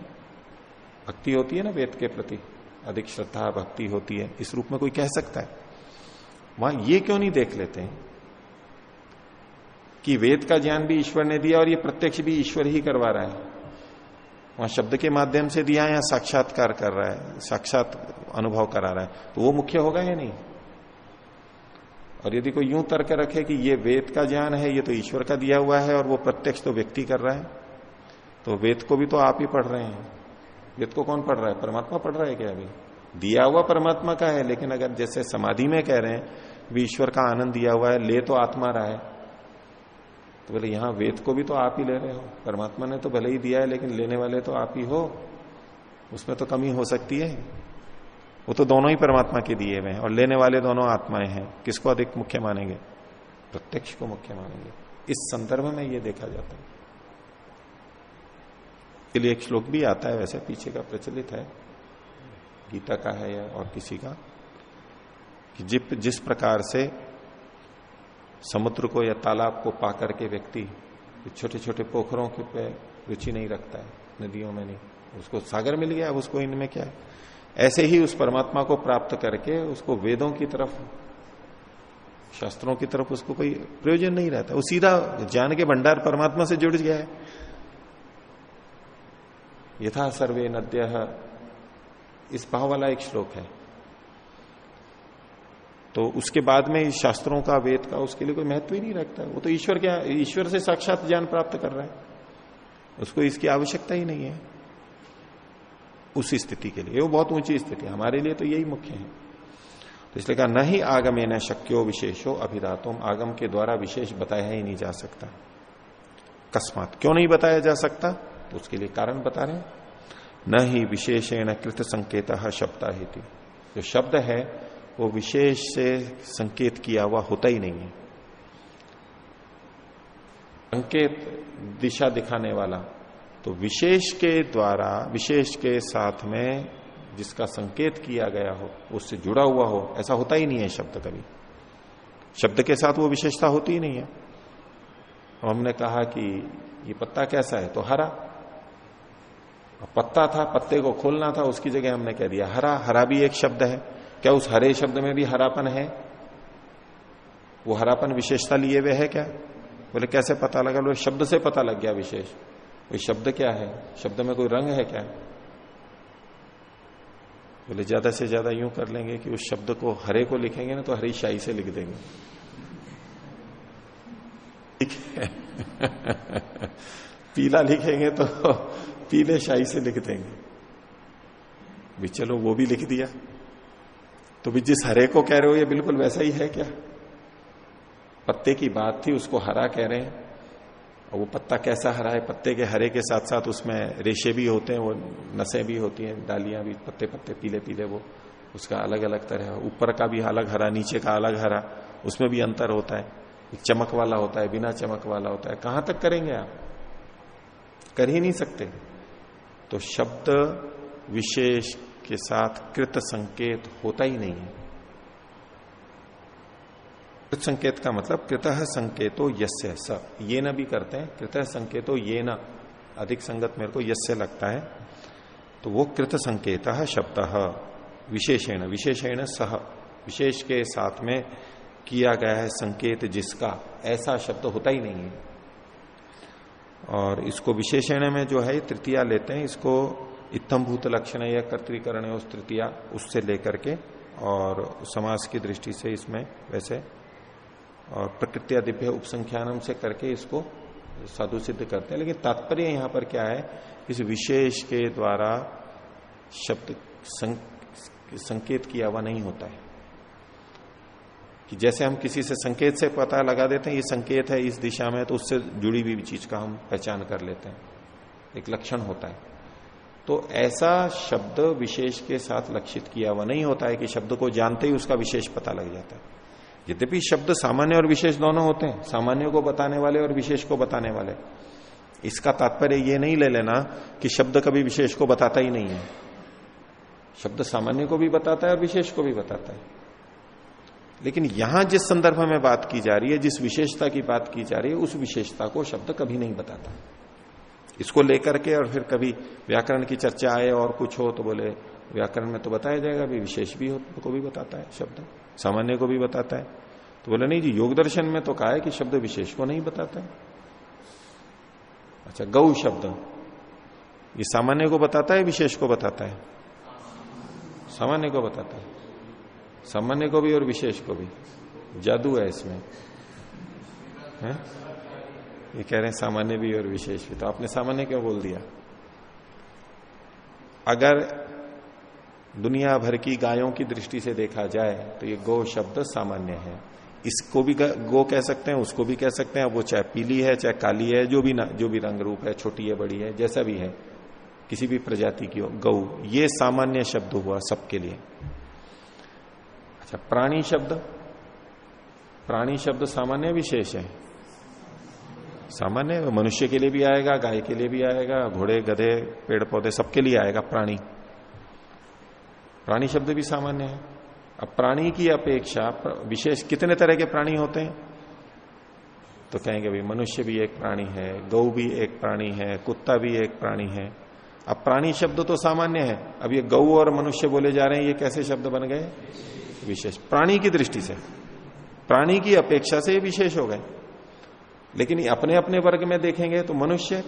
भक्ति होती है ना वेद के प्रति, अधिक श्रद्धा भक्ति होती है, इस रूप में कोई कह सकता है। वहां ये क्यों नहीं देख लेते हैं कि वेद का ज्ञान भी ईश्वर ने दिया और ये प्रत्यक्ष भी ईश्वर ही करवा रहा है, वहां शब्द के माध्यम से दिया या साक्षात्कार कर रहा है, साक्षात अनुभव करा रहा है, तो वो मुख्य होगा या नहीं? और यदि कोई यूं तर्क रखे कि ये वेद का ज्ञान है, ये तो ईश्वर का दिया हुआ है और वो प्रत्यक्ष तो व्यक्ति कर रहा है, तो वेद को भी तो आप ही पढ़ रहे हैं। वेद को कौन पढ़ रहा है? परमात्मा पढ़ रहा है क्या? अभी दिया हुआ परमात्मा का है, लेकिन अगर जैसे समाधि में कह रहे हैं भी ईश्वर का आनंद दिया हुआ है, ले तो आत्मा रहा है, तो बोले यहां वेद को भी तो आप ही ले रहे हो, परमात्मा ने तो भले ही दिया है लेकिन लेने वाले तो आप ही हो, उसमें तो कमी हो सकती है। वो तो दोनों ही परमात्मा के दिए हुए हैं और लेने वाले दोनों आत्माएं हैं, किसको अधिक मुख्य मानेंगे? प्रत्यक्ष को मुख्य मानेंगे। इस संदर्भ में ये देखा जाता है। के लिए एक श्लोक भी आता है, वैसे पीछे का प्रचलित है, गीता का है या और किसी का, कि जिस प्रकार से समुद्र को या तालाब को पाकर के व्यक्ति छोटे छोटे पोखरों के पे रुचि नहीं रखता है, नदियों में नहीं, उसको सागर मिल गया, अब उसको इनमें क्या है, ऐसे ही उस परमात्मा को प्राप्त करके उसको वेदों की तरफ, शास्त्रों की तरफ उसको कोई प्रयोजन नहीं रहता, वो सीधा ज्ञान के भंडार परमात्मा से जुड़ गया है। यथा सर्वे नद्यः, इस भाव वाला एक श्लोक है। तो उसके बाद में इस शास्त्रों का, वेद का, उसके लिए कोई महत्व ही नहीं रखता, वो तो ईश्वर से साक्षात ज्ञान प्राप्त कर रहा है, उसको इसकी आवश्यकता ही नहीं है उस स्थिति के लिए। वो बहुत ऊंची स्थिति, हमारे लिए तो यही मुख्य है। तो इसलिए कहा नहीं आगमे न शक्यो विशेषो अभिधातुम, आगम के द्वारा विशेष बताया ही नहीं जा सकता। अकस्मात क्यों नहीं बताया जा सकता? तो उसके लिए कारण बता रहे हैं, न ही विशेषेण कृत संकेत शब्दा हेतु, जो शब्द है वो विशेष से संकेत किया हुआ होता ही नहीं है। संकेत दिशा दिखाने वाला, तो विशेष के द्वारा, विशेष के साथ में जिसका संकेत किया गया हो, उससे जुड़ा हुआ हो, ऐसा होता ही नहीं है शब्द कभी। शब्द के साथ वो विशेषता होती ही नहीं है। हमने कहा कि ये पत्ता कैसा है, तो हरा, पत्ता था, पत्ते को खोलना था, उसकी जगह हमने कह दिया हरा। हरा भी एक शब्द है, क्या उस हरे शब्द में भी हरापन है? वो हरापन विशेषता लिए हुए है क्या? बोले कैसे पता लगा? लो शब्द से पता लग गया विशेष। कोई शब्द क्या है? शब्द में कोई रंग है क्या? बोले ज्यादा से ज्यादा यूं कर लेंगे कि उस शब्द को हरे को लिखेंगे ना तो हरी शाही से लिख देंगे, ठीक है। पीला लिखेंगे तो पीले शाही से लिख देंगे। भी चलो वो भी लिख दिया, तो भी जिस हरे को कह रहे हो ये बिल्कुल वैसा ही है क्या? पत्ते की बात थी, उसको हरा कह रहे हैं, और वो पत्ता कैसा हरा है? पत्ते के हरे के साथ साथ उसमें रेशे भी होते हैं, वो नसें भी होती हैं, डालियां भी, पत्ते पत्ते पीले पीले, वो उसका अलग अलग तरह, ऊपर का भी अलग हरा, नीचे का अलग हरा, उसमें भी अंतर होता है। एक चमक वाला होता है, बिना चमक वाला होता है। कहां तक करेंगे आप? कर ही नहीं सकते। तो शब्द विशेष के साथ कृत संकेत होता ही नहीं है। कृत संकेत का मतलब कृतः संकेतो यस्य स, ये न भी करते हैं, कृतः संकेतो ये न, अधिक संगत मेरे को यस्य लगता है, तो वो कृत संकेतः शब्दः विशेषेण, विशेषेण सह, विशेष के साथ में किया गया है संकेत जिसका, ऐसा शब्द होता ही नहीं है। और इसको विशेषण में जो है तृतीया लेते हैं, इसको इत्थम्भूत लक्षण या कर्तृकरण उस तृतीया उससे लेकर के, और समास की दृष्टि से इसमें वैसे, और प्रकृत्या दिव्य उपसंख्यानम से करके इसको साधु सिद्ध करते हैं। लेकिन तात्पर्य यहां पर क्या है, इस विशेष के द्वारा शब्द संकेत किया हुआ नहीं होता है। कि जैसे हम किसी से संकेत से पता लगा देते हैं ये संकेत है इस दिशा में, तो उससे जुड़ी हुई चीज का हम पहचान कर लेते हैं, एक लक्षण होता है। तो ऐसा शब्द विशेष के साथ लक्षित किया हुआ नहीं होता है कि शब्द को जानते ही उसका विशेष पता लग जाता है। यद्यपि शब्द सामान्य और विशेष दोनों होते हैं, सामान्य को बताने वाले और विशेष को बताने वाले। इसका तात्पर्य ये नहीं ले लेना कि शब्द कभी विशेष को बताता ही नहीं है। शब्द सामान्य को भी बताता है और विशेष को भी बताता है। लेकिन यहां जिस संदर्भ में बात की जा रही है, जिस विशेषता की बात की जा रही है, उस विशेषता को शब्द कभी नहीं बताता। इसको लेकर के और फिर कभी व्याकरण की चर्चा आए और कुछ हो तो बोले व्याकरण में तो बताया जाएगा, भी विशेष भी हो को भी बताता है शब्द, सामान्य को भी बताता है। तो बोले नहीं जी, योग दर्शन में तो कहा है कि शब्द विशेष को नहीं बताता है। अच्छा, गौ शब्द ये सामान्य को बताता है, विशेष को बताता है? सामान्य को बताता है, सामान्य को भी और विशेष को भी। जादू है इसमें, है? ये कह रहे हैं सामान्य भी और विशेष भी, तो आपने सामान्य क्यों बोल दिया? अगर दुनिया भर की गायों की दृष्टि से देखा जाए तो ये गौ शब्द सामान्य है। इसको भी गो कह सकते हैं, उसको भी कह सकते हैं, वो चाहे पीली है चाहे काली है, जो भी रंग रूप है, छोटी है बड़ी है, जैसा भी है, किसी भी प्रजाति की हो, गौ ये सामान्य शब्द हुआ सबके लिए। अच्छा, प्राणी शब्द, प्राणी शब्द सामान्य विशेष है? सामान्य, मनुष्य के लिए भी आएगा, गाय के लिए भी आएगा, घोड़े गधे पेड़ पौधे सबके लिए आएगा प्राणी। प्राणी शब्द भी सामान्य है। अब प्राणी की अपेक्षा विशेष कितने तरह के प्राणी होते हैं? तो कहेंगे भाई मनुष्य भी एक प्राणी है, गौ भी एक प्राणी है, कुत्ता भी एक प्राणी है। अब प्राणी शब्द तो सामान्य है, अब ये गौ और मनुष्य बोले जा रहे हैं, ये कैसे शब्द बन गए? विशेष। प्राणी की दृष्टि से, प्राणी की अपेक्षा से ये विशेष हो गए। लेकिन अपने अपने वर्ग में देखेंगे तो मनुष्यों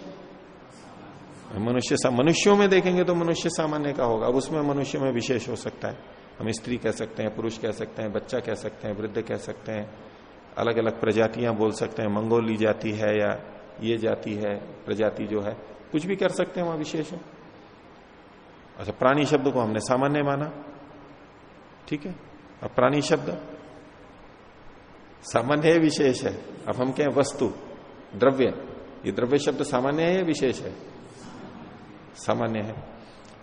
में देखेंगे तो मनुष्य सामान्य का होगा। अब उसमें मनुष्य में विशेष हो सकता है, हम स्त्री कह सकते हैं, पुरुष कह सकते हैं, बच्चा कह सकते हैं, वृद्ध कह सकते हैं, अलग अलग प्रजातियां बोल सकते हैं, मंगोली जाति है या ये जाति है, प्रजाति जो है, कुछ भी कर सकते हैं, वहां विशेष है। अच्छा, प्राणी शब्द को हमने सामान्य माना, ठीक है। अब प्राणी शब्द सामान्य है, विशेष है। अब हम कहें वस्तु, द्रव्य, ये द्रव्य शब्द सामान्य है या विशेष है? सामान्य है।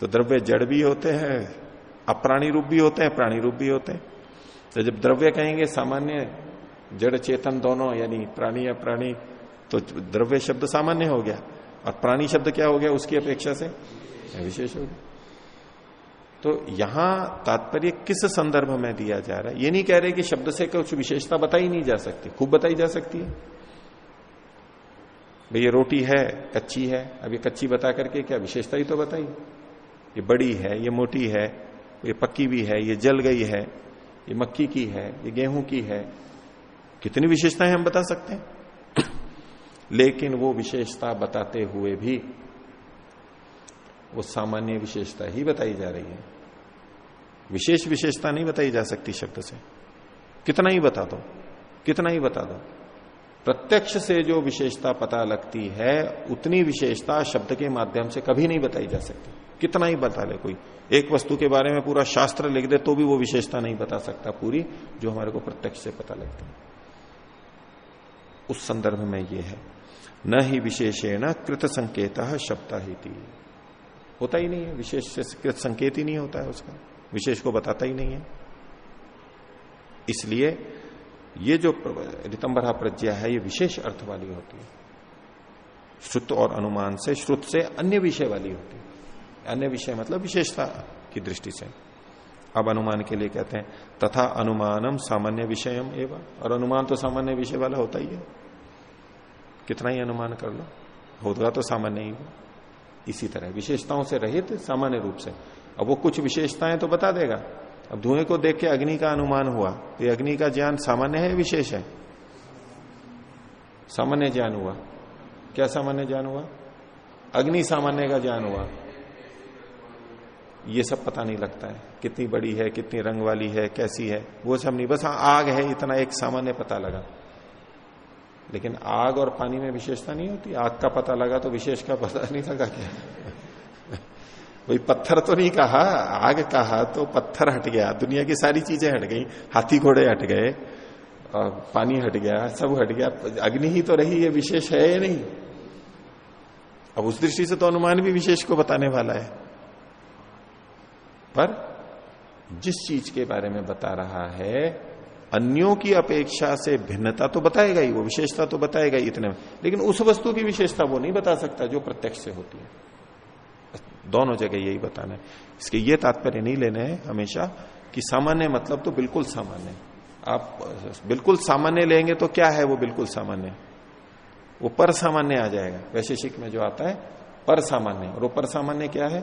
तो द्रव्य जड़ भी होते हैं, अप्राणी रूप भी होते हैं, प्राणी रूप भी होते हैं। तो जब द्रव्य कहेंगे सामान्य, जड़ चेतन दोनों, यानी प्राणी या प्राणी, तो द्रव्य शब्द सामान्य हो गया और प्राणी शब्द क्या हो गया उसकी अपेक्षा से? विशेष हो गया। तो यहां तात्पर्य किस संदर्भ में दिया जा रहा है? ये नहीं कह रहे कि शब्द से कुछ विशेषता बताई नहीं जा सकती, खूब बताई जा सकती है। भाई ये रोटी है, कच्ची है, अब ये कच्ची बता करके क्या विशेषता ही तो बताई। ये बड़ी है, ये मोटी है, ये पक्की भी है, ये जल गई है, ये मक्की की है, ये गेहूं की है, कितनी विशेषताएं हम बता सकते हैं। लेकिन वो विशेषता बताते हुए भी वो सामान्य विशेषता ही बताई जा रही है। विशेष विशेषता नहीं बताई जा सकती शब्द से, कितना ही बता दो, कितना ही बता दो। प्रत्यक्ष से जो विशेषता पता लगती है उतनी विशेषता शब्द के माध्यम से कभी नहीं बताई जा सकती, कितना ही बता ले कोई। एक वस्तु के बारे में पूरा शास्त्र लिख दे तो भी वो विशेषता नहीं बता सकता पूरी, जो हमारे को प्रत्यक्ष से पता लगती है। उस संदर्भ में ये है, न ही विशेषेण कृत संकेत शब्द ही होता ही नहीं है, विशेष से कृत संकेत ही नहीं होता है उसका, विशेष को बताता ही नहीं है। इसलिए ये जो ऋतंबरा प्रज्ञा है ये विशेष अर्थ वाली होती है, श्रुत और अनुमान से, श्रुत से अन्य विषय वाली होती है। अन्य विषय मतलब विशेषता की दृष्टि से। अब अनुमान के लिए कहते हैं तथा अनुमानम सामान्य विषयम एवं, और अनुमान तो सामान्य विषय वाला होता ही है, कितना ही अनुमान कर लो होगा तो सामान्य ही हो। इसी तरह विशेषताओं से रहित सामान्य रूप से। अब वो कुछ विशेषताएं तो बता देगा। अब धुएं को देख के अग्नि का अनुमान हुआ तो ये अग्नि का ज्ञान सामान्य है विशेष है? सामान्य ज्ञान हुआ। क्या सामान्य ज्ञान हुआ? अग्नि सामान्य का ज्ञान हुआ। ये सब पता नहीं लगता है, कितनी बड़ी है, कितनी रंग वाली है, कैसी है, वो सब नहीं, बस आग है इतना एक सामान्य पता लगा। लेकिन आग और पानी में विशेषता नहीं होती। आग का पता लगा तो विशेष का पता नहीं लगा क्या? वही पत्थर तो नहीं कहा, आग कहा तो पत्थर हट गया, दुनिया की सारी चीजें हट गई, हाथी घोड़े हट गए, और पानी हट गया, सब हट गया, अग्नि ही तो रही, ये विशेष है या नहीं? अब उस दृष्टि से तो अनुमान भी विशेष को बताने वाला है, पर जिस चीज के बारे में बता रहा है अन्यों की अपेक्षा से भिन्नता तो बताएगा ही, वो विशेषता तो बताएगा ही इतने में, लेकिन उस वस्तु की विशेषता वो नहीं बता सकता जो प्रत्यक्ष से होती है। दोनों जगह यही बताना है। इसके ये तात्पर्य नहीं लेने हैं हमेशा कि सामान्य मतलब तो बिल्कुल सामान्य। आप बिल्कुल सामान्य लेंगे तो क्या है वो बिल्कुल सामान्य? वो पर सामान्य आ जाएगा। वैशेषिक में जो आता है पर सामान्य, और वो पर सामान्य क्या है?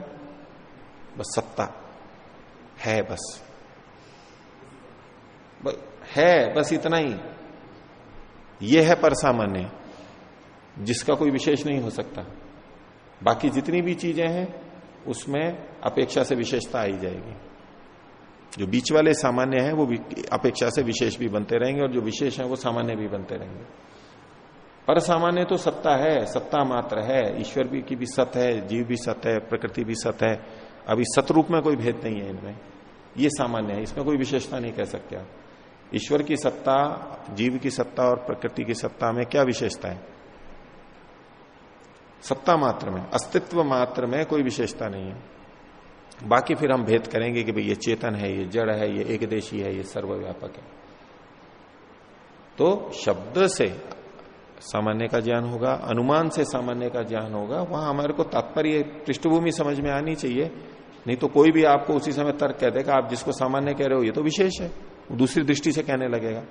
बस सत्ता है, बस है, बस इतना ही। ये है पर सामान्य, जिसका कोई विशेष नहीं हो सकता। बाकी जितनी भी चीजें हैं उसमें अपेक्षा से विशेषता आई जाएगी। जो बीच वाले सामान्य हैं वो अपेक्षा से विशेष भी बनते रहेंगे, और जो विशेष हैं वो सामान्य भी बनते रहेंगे। पर सामान्य तो सत्ता है, सत्ता मात्र है। ईश्वर भी की भी सत है, जीव भी सत है, प्रकृति भी सत है। अभी सतरूप में कोई भेद नहीं है इनमें, ये सामान्य है, इसमें कोई विशेषता नहीं कह सकते आप। ईश्वर की सत्ता, जीव की सत्ता और प्रकृति की सत्ता में क्या विशेषता है? सत्ता मात्र में, अस्तित्व मात्र में कोई विशेषता नहीं है। बाकी फिर हम भेद करेंगे कि भाई ये चेतन है, ये जड़ है, ये एकदेशी है, ये सर्वव्यापक है। तो शब्द से सामान्य का ज्ञान होगा, अनुमान से सामान्य का ज्ञान होगा। वहां हमारे को तात्पर्य पृष्ठभूमि समझ में आनी चाहिए, नहीं तो कोई भी आपको उसी समय तर्क कह देगा आप जिसको सामान्य कह रहे हो ये तो विशेष है, वो दूसरी दृष्टि से कहने लगेगा।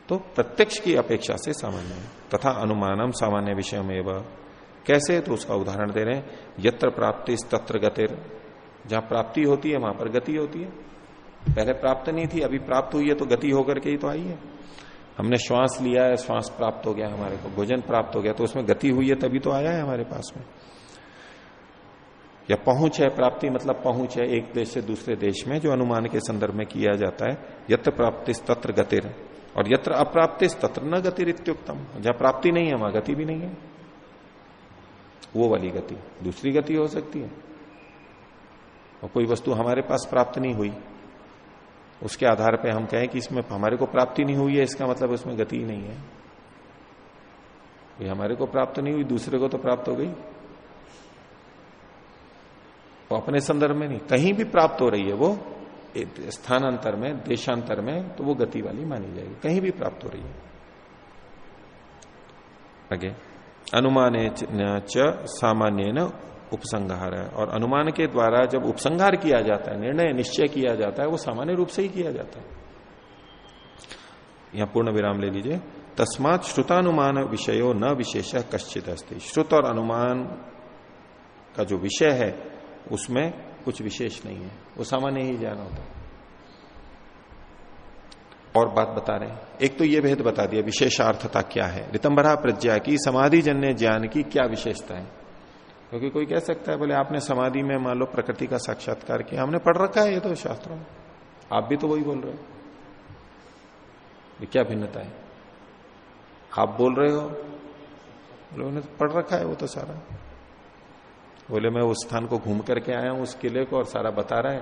तो प्रत्यक्ष की अपेक्षा से सामान्य है। तथा अनुमानम सामान्य विषय में कैसे? तो उसका उदाहरण दे रहे हैं, यत्र प्राप्ति तत्र गतिर। जहां प्राप्ति होती है वहां पर गति होती है। पहले प्राप्त नहीं थी, अभी प्राप्त हुई है तो गति होकर के ही तो आई है। हमने श्वास लिया है, श्वास प्राप्त हो गया हमारे को, भोजन प्राप्त हो गया, तो उसमें गति हुई है तभी तो आया है हमारे पास में। या पहुंच है, प्राप्ति मतलब पहुंच है एक देश से दूसरे देश में, जो अनुमान के संदर्भ में किया जाता है। यत्र प्राप्ति तत्र गतिर, और यत्र अप्राप्ति तत्र न गतिर इत्युक्तम। जहां प्राप्ति नहीं है वहां गति भी नहीं है। वो वाली गति, दूसरी गति हो सकती है। और कोई वस्तु हमारे पास प्राप्त नहीं हुई, उसके आधार पे हम कहें कि इसमें हमारे को प्राप्ति नहीं हुई है, इसका मतलब उसमें गति ही नहीं है। ये हमारे को प्राप्त नहीं हुई, दूसरे को तो प्राप्त हो गई। वो अपने संदर्भ में नहीं, कहीं भी प्राप्त हो रही है वो स्थानांतर में, देशांतर में, तो वो गति वाली मानी जाएगी। कहीं भी प्राप्त हो रही है। आगे अनुमाने च सामान्य न उपसंहार है, और अनुमान के द्वारा जब उपसंहार किया जाता है, निर्णय निश्चय किया जाता है, वो सामान्य रूप से ही किया जाता है। यहां पूर्ण विराम ले लीजिए। तस्मात् श्रुतानुमान विषयो न विशेष कश्चित अस्ति। श्रुत और अनुमान का जो विषय है उसमें कुछ विशेष नहीं है, वो सामान्य ही ज्ञान होता है। और बात बता रहे हैं, एक तो ये भेद बता दिया विशेषार्थता क्या है। ऋतंबरा प्रज्ञा की समाधि जन्य ज्ञान की क्या विशेषता है, क्योंकि कोई कह सकता है बोले आपने समाधि में मान लो प्रकृति का साक्षात्कार किया, हमने पढ़ रखा है ये तो शास्त्रों में, आप भी तो वही बोल रहे हो, ये क्या भिन्नता है? आप बोल रहे हो, बोले उन्हें तो पढ़ रखा है वो तो सारा। बोले मैं उस स्थान को घूम करके आया हूं, उस किले को, और सारा बता रहा है।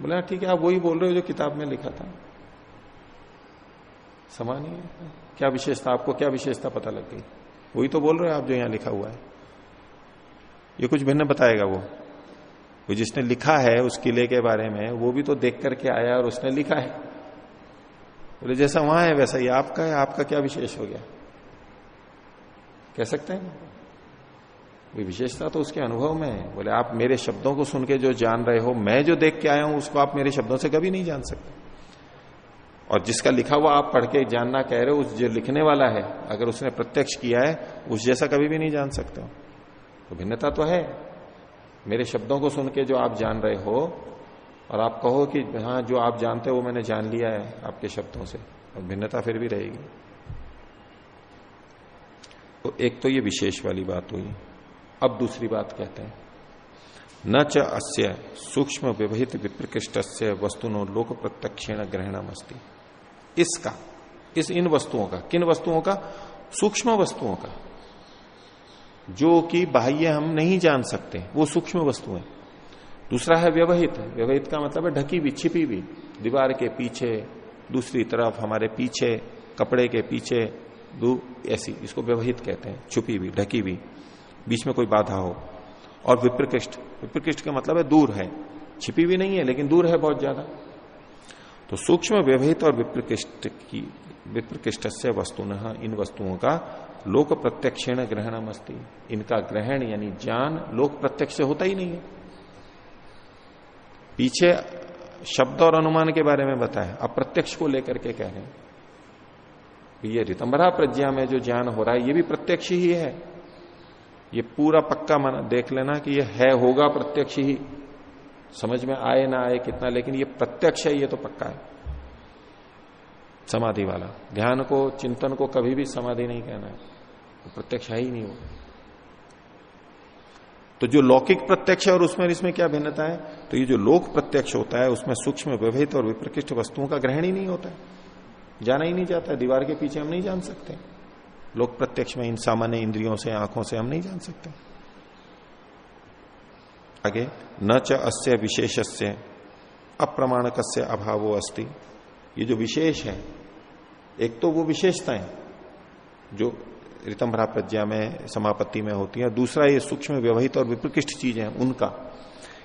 बोले ठीक है, आप वही बोल रहे हो जो किताब में लिखा था, समान ही है। क्या विशेषता, आपको क्या विशेषता पता लग गई? वही तो बोल रहे हो आप जो यहां लिखा हुआ है। ये कुछ भिन्न बताएगा वो जिसने लिखा है उस किले के बारे में, वो भी तो देख करके आया और उसने लिखा है। बोले जैसा वहां है वैसा ही आपका है, आपका क्या विशेष हो गया? कह सकते हैं वो विशेषता तो उसके अनुभव में है। बोले आप मेरे शब्दों को सुन के जो जान रहे हो, मैं जो देख के आया हूं उसको आप मेरे शब्दों से कभी नहीं जान सकते। और जिसका लिखा हुआ आप पढ़ के जानना कह रहे हो, उस जो लिखने वाला है अगर उसने प्रत्यक्ष किया है, उस जैसा कभी भी नहीं जान सकते हो। तो भिन्नता तो है। मेरे शब्दों को सुन के जो आप जान रहे हो और आप कहो कि हाँ जो आप जानते हो वो मैंने जान लिया है आपके शब्दों से, और भिन्नता फिर भी रहेगी। तो एक तो ये विशेष वाली बात हुई। अब दूसरी बात कहते हैं, न च अस्य सूक्ष्म व्यवहित विप्रकृष्टस्य वस्तुनो लोक प्रत्यक्षेण ग्रहणमस्ति। इसका, इन वस्तुओं का, किन वस्तुओं का? सूक्ष्म वस्तुओं का, जो कि बाह्य हम नहीं जान सकते, वो सूक्ष्म वस्तु है। दूसरा है व्यवहित। व्यवहित का मतलब है ढकी हुई, छिपी हुई, दीवार के पीछे, दूसरी तरफ, हमारे पीछे, कपड़े के पीछे, ऐसी, इसको व्यवहित कहते हैं, छुपी हुई, ढकी हुई, बीच में कोई बाधा हो। और विप्रकृष्ट, विप्रकृष्ट का मतलब है दूर है, छिपी हुई नहीं है लेकिन दूर है बहुत ज्यादा। तो सूक्ष्म व्यवहित और विप्रकृष्ट से वस्तुनः, इन वस्तुओं का लोक प्रत्यक्षेण ग्रहणमस्ति, इनका ग्रहण यानी ज्ञान लोक प्रत्यक्ष से होता ही नहीं है। पीछे शब्द और अनुमान के बारे में बताया, अब प्रत्यक्ष को लेकर के कह रहे हैं ये ऋतंभरा प्रज्ञा में जो ज्ञान हो रहा है ये भी प्रत्यक्ष ही है। ये पूरा पक्का मन देख लेना कि ये है, होगा प्रत्यक्ष ही, समझ में आए ना आए कितना, लेकिन ये प्रत्यक्ष है, ये तो पक्का है। समाधि वाला ध्यान को, चिंतन को कभी भी समाधि नहीं कहना है, वो प्रत्यक्ष है ही नहीं होगा। तो जो लौकिक प्रत्यक्ष है और उसमें इसमें क्या भिन्नता है? तो ये जो लोक प्रत्यक्ष होता है उसमें सूक्ष्म व्यवहित और विप्रकृष्ट वस्तुओं का ग्रहण ही नहीं होता है, जाना ही नहीं जाता है। दीवार के पीछे हम नहीं जान सकते, लोक प्रत्यक्ष में इन सामान्य इंद्रियों से, आंखों से हम नहीं जान सकते। आगे, न च अस्य विशेषस्य अप्रमाणकस्य अभावो अस्ति। ये जो विशेष है, एक तो वो विशेषताएं जो ऋतंभरा प्रज्ञा में, समापत्ति में होती है, दूसरा ये सूक्ष्म व्यवहित और विप्रकृष्ट चीजें हैं उनका,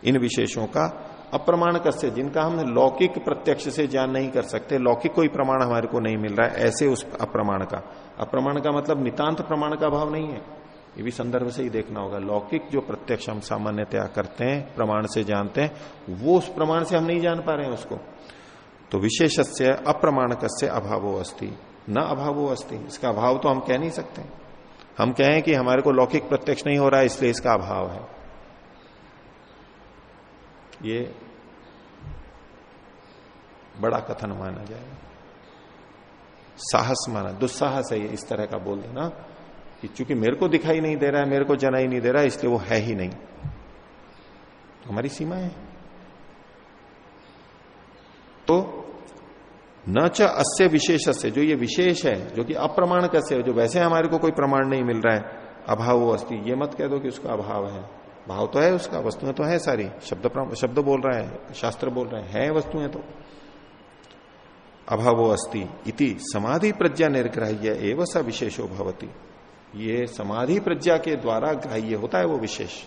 इन विशेषों का अप्रमाणकस्य, जिनका हम लौकिक प्रत्यक्ष से ज्ञान नहीं कर सकते, लौकिक कोई प्रमाण हमारे को नहीं मिल रहा है, ऐसे उस अप्रमाण का। अप्रमाण का मतलब नितांत प्रमाण का भाव नहीं है, ये भी संदर्भ से ही देखना होगा। लौकिक जो प्रत्यक्ष हम सामान्यतया करते हैं, प्रमाण से जानते हैं, वो उस प्रमाण से हम नहीं जान पा रहे हैं उसको। तो विशेषस्य अप्रमाणकस्य अभावो अस्ति, न अभावो अस्ति, इसका अभाव तो हम कह नहीं सकते। हम कहें कि हमारे को लौकिक प्रत्यक्ष नहीं हो रहा है इसलिए इसका अभाव है, ये बड़ा कथन माना जाएगा, साहस माना, दुस्साहस है ये इस तरह का बोल देना कि चूंकि मेरे को दिखाई नहीं दे रहा है, मेरे को जना ही नहीं दे रहा है, इसलिए वो है ही नहीं। तो हमारी सीमा है। तो न च अस्य विशेषस्य, जो ये विशेष है, जो कि अप्रमाण कस्य है, जो वैसे हमारे को कोई प्रमाण नहीं मिल रहा है, अभाव अस्ति, ये मत कह दो कि उसका अभाव है। भाव तो है उसका, वस्तुएं तो है सारी, शब्द बोल रहा है, शास्त्र बोल रहे हैं, वस्तुएं तो। अभावो अस्ति इति समाधि प्रज्ञा निर्ग्राह्य एवं स विशेषो भवति, ये समाधि प्रज्ञा के द्वारा ग्राह्य होता है वो विशेष।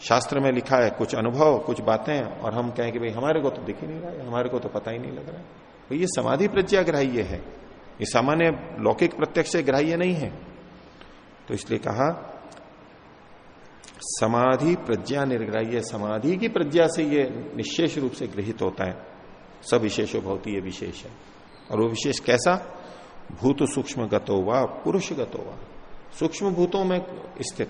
शास्त्र में लिखा है कुछ अनुभव, कुछ बातें, और हम कहें कि भाई हमारे को तो दिख ही नहीं रहा है, हमारे को तो पता ही नहीं लग रहा है, तो ये समाधि प्रज्ञा ग्राह्य है, ये सामान्य लौकिक प्रत्यक्ष से ग्राह्य नहीं है। तो इसलिए कहा समाधि प्रज्ञा निर्ग्राह्य, समाधि की प्रज्ञा से ये निश्चेष रूप से गृहित होता है, सब विशेषो भवति, ये विशेष है। और वो विशेष कैसा? भूत सूक्ष्म गतो वा पुरुष गतो वा, सूक्ष्म भूतों में स्थित,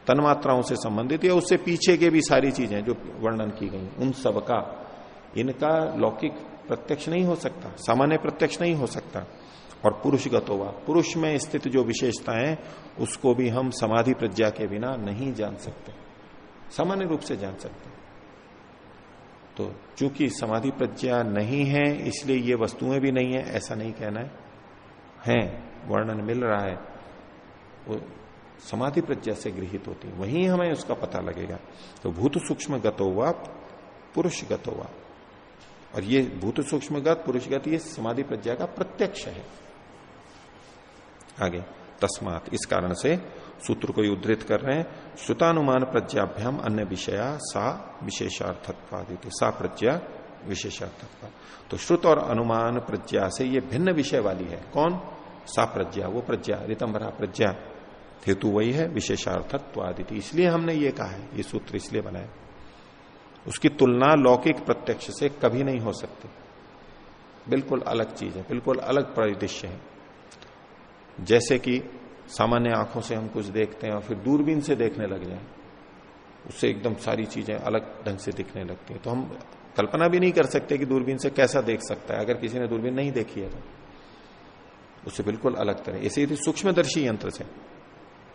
तन्मात्राओं से संबंधित या उससे पीछे के भी सारी चीजें जो वर्णन की गई, उन सब का, इनका लौकिक प्रत्यक्ष नहीं हो सकता, सामान्य प्रत्यक्ष नहीं हो सकता। और पुरुषगतो वा, पुरुष में स्थित जो विशेषताएं उसको भी हम समाधि प्रज्ञा के बिना नहीं जान सकते, सामान्य रूप से जान सकते। तो चूंकि समाधि प्रज्ञा नहीं है इसलिए ये वस्तुएं भी नहीं है, ऐसा नहीं कहना है, वर्णन मिल रहा है, वो समाधि प्रज्ञा से गृहित होती है, वहीं हमें उसका पता लगेगा। तो भूत सूक्ष्म गतो वा पुरुष गतो वा, और ये भूत सूक्ष्मगत पुरुषगत ये समाधि प्रज्ञा का प्रत्यक्ष है। आगे तस्मात, इस कारण से सूत्र को उद्धृत कर रहे हैं, श्रुतानुमान प्रज्ञाभ्याम अन्य विषया सा विशेषार्थत्वादिति, सा प्रज्ञा विशेषार्थत्व। तो श्रुत और अनुमान प्रज्ञा से ये भिन्न विषय वाली है। कौन? सा प्रज्ञा, वो प्रज्ञा ऋतंभरा प्रज्ञा, हेतु वही है विशेषार्थत्वादिति। इसलिए हमने ये कहा है, ये सूत्र इसलिए बनाया, उसकी तुलना लौकिक प्रत्यक्ष से कभी नहीं हो सकती, बिल्कुल अलग चीज है, बिल्कुल अलग परिदृश्य है। जैसे कि सामान्य आंखों से हम कुछ देखते हैं और फिर दूरबीन से देखने लग जाएं, उससे एकदम सारी चीजें अलग ढंग से दिखने लगती हैं। तो हम कल्पना भी नहीं कर सकते कि दूरबीन से कैसा देख सकता है, अगर किसी ने दूरबीन नहीं देखी है तो उससे बिल्कुल अलग तरह। ऐसे ही सूक्ष्मदर्शी यंत्र से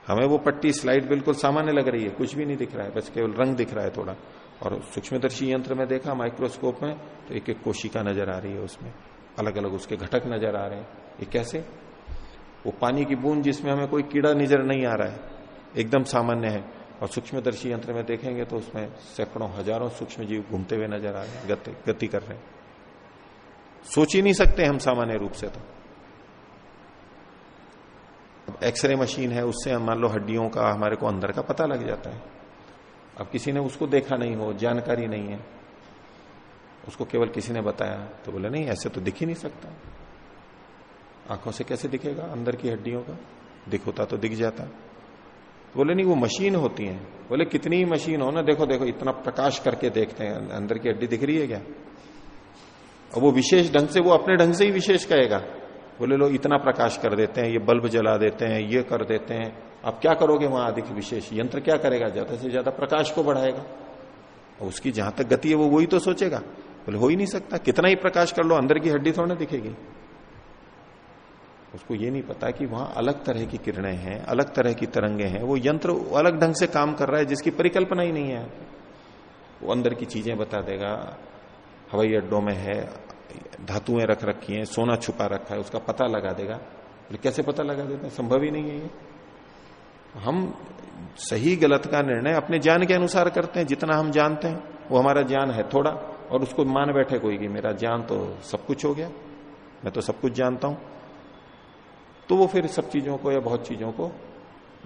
हमें वो पट्टी स्लाइड बिल्कुल सामान्य लग रही है, कुछ भी नहीं दिख रहा है, बस केवल रंग दिख रहा है थोड़ा, और सूक्ष्मदर्शी यंत्र में देखा माइक्रोस्कोप में तो एक एक कोशिका नजर आ रही है, उसमें अलग अलग उसके घटक नजर आ रहे हैं। ये कैसे? वो पानी की बूंद जिसमें हमें कोई कीड़ा नजर नहीं आ रहा है, एकदम सामान्य है, और सूक्ष्मदर्शी यंत्र में देखेंगे तो उसमें सैकड़ों हजारों सूक्ष्म जीव घूमते हुए नजर आ रहे हैं, गति कर रहे हैं। सोच ही नहीं सकते हम सामान्य रूप से। तो अब एक्सरे मशीन है, उससे हम मान लो हड्डियों का हमारे को अंदर का पता लग जाता है। अब किसी ने उसको देखा नहीं हो, जानकारी नहीं है, उसको केवल किसी ने बताया तो बोले नहीं ऐसे तो दिख ही नहीं सकता, आंखों से कैसे दिखेगा अंदर की हड्डियों का, दिख होता तो दिख जाता। तो बोले नहीं वो मशीन होती है। बोले कितनी ही मशीन हो ना, देखो देखो इतना प्रकाश करके देखते हैं अंदर की हड्डी दिख रही है क्या? और वो विशेष ढंग से, वो अपने ढंग से ही विशेष कहेगा। बोले लो इतना प्रकाश कर देते हैं, ये बल्ब जला देते हैं, ये कर देते हैं, आप क्या करोगे वहां अधिक विशेष? यंत्र क्या करेगा? ज्यादा से ज्यादा प्रकाश को बढ़ाएगा, और उसकी जहां तक गति है वो वही तो सोचेगा। बोले हो ही नहीं सकता, कितना ही प्रकाश कर लो अंदर की हड्डी थोड़ा ना दिखेगी। उसको ये नहीं पता कि वहां अलग तरह की किरणें हैं, अलग तरह की तरंगे हैं, वो यंत्र अलग ढंग से काम कर रहा है जिसकी परिकल्पना ही नहीं है। वो अंदर की चीजें बता देगा, हवाई अड्डों में है धातुएं रख रखी हैं, सोना छुपा रखा है, उसका पता लगा देगा। बोले कैसे पता लगा देते हैं? संभव ही नहीं है ये। हम सही गलत का निर्णय अपने ज्ञान के अनुसार करते हैं, जितना हम जानते हैं वो हमारा ज्ञान है थोड़ा, और उसको मान बैठे कोई कि मेरा ज्ञान तो सब कुछ हो गया, मैं तो सब कुछ जानता हूं, तो वो फिर सब चीजों को या बहुत चीजों को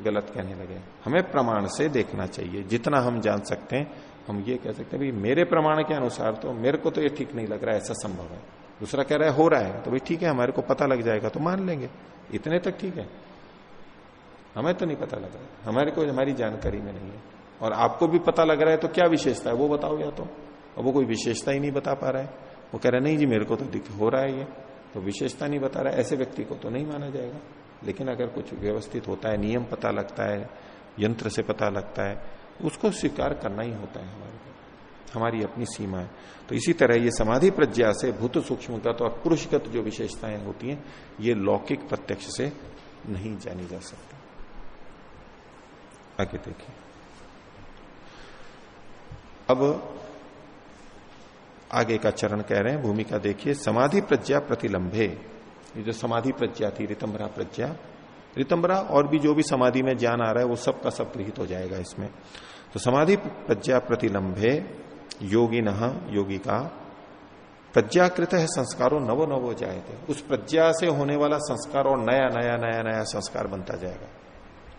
गलत कहने लगे। हमें प्रमाण से देखना चाहिए, जितना हम जान सकते हैं हम ये कह सकते हैं भाई मेरे प्रमाण के अनुसार तो मेरे को तो ये ठीक नहीं लग रहा है, ऐसा संभव है। दूसरा कह रहा है हो रहा है, तो भाई ठीक है हमारे को पता लग जाएगा तो मान लेंगे, इतने तक ठीक है। हमें तो नहीं पता लग रहा है, हमारे को हमारी जानकारी में नहीं है, और आपको भी पता लग रहा है तो क्या विशेषता है वो बताओ या तो। और वो कोई विशेषता ही नहीं बता पा रहा है, वो कह रहा है नहीं जी मेरे को तो हो रहा है ये, तो विशेषता नहीं बता रहा है, ऐसे व्यक्ति को तो नहीं माना जाएगा। लेकिन अगर कुछ व्यवस्थित होता है, नियम पता लगता है, यंत्र से पता लगता है, उसको स्वीकार करना ही होता है हमारे को, हमारी अपनी सीमा है। तो इसी तरह ये समाधि प्रज्ञा से भूत सूक्ष्मगत और पुरुषगत जो विशेषताएं होती हैं ये लौकिक प्रत्यक्ष से नहीं जानी जा सकती। आगे देखिए, अब आगे का चरण कह रहे हैं, भूमिका देखिए। समाधि प्रज्ञा प्रतिलंभे, ये जो समाधि प्रज्ञा थी ऋतंभरा प्रज्ञा, ऋतंभरा और भी जो भी समाधि में ज्ञान आ रहा है वो सब का सब गृहित हो जाएगा इसमें। तो समाधि प्रज्ञा प्रतिलंभे योगिनः, योगी का प्रज्ञाकृत है संस्कारों नवो नवो जायते, उस प्रज्ञा से होने वाला संस्कार और नया नया नया नया संस्कार बनता जाएगा।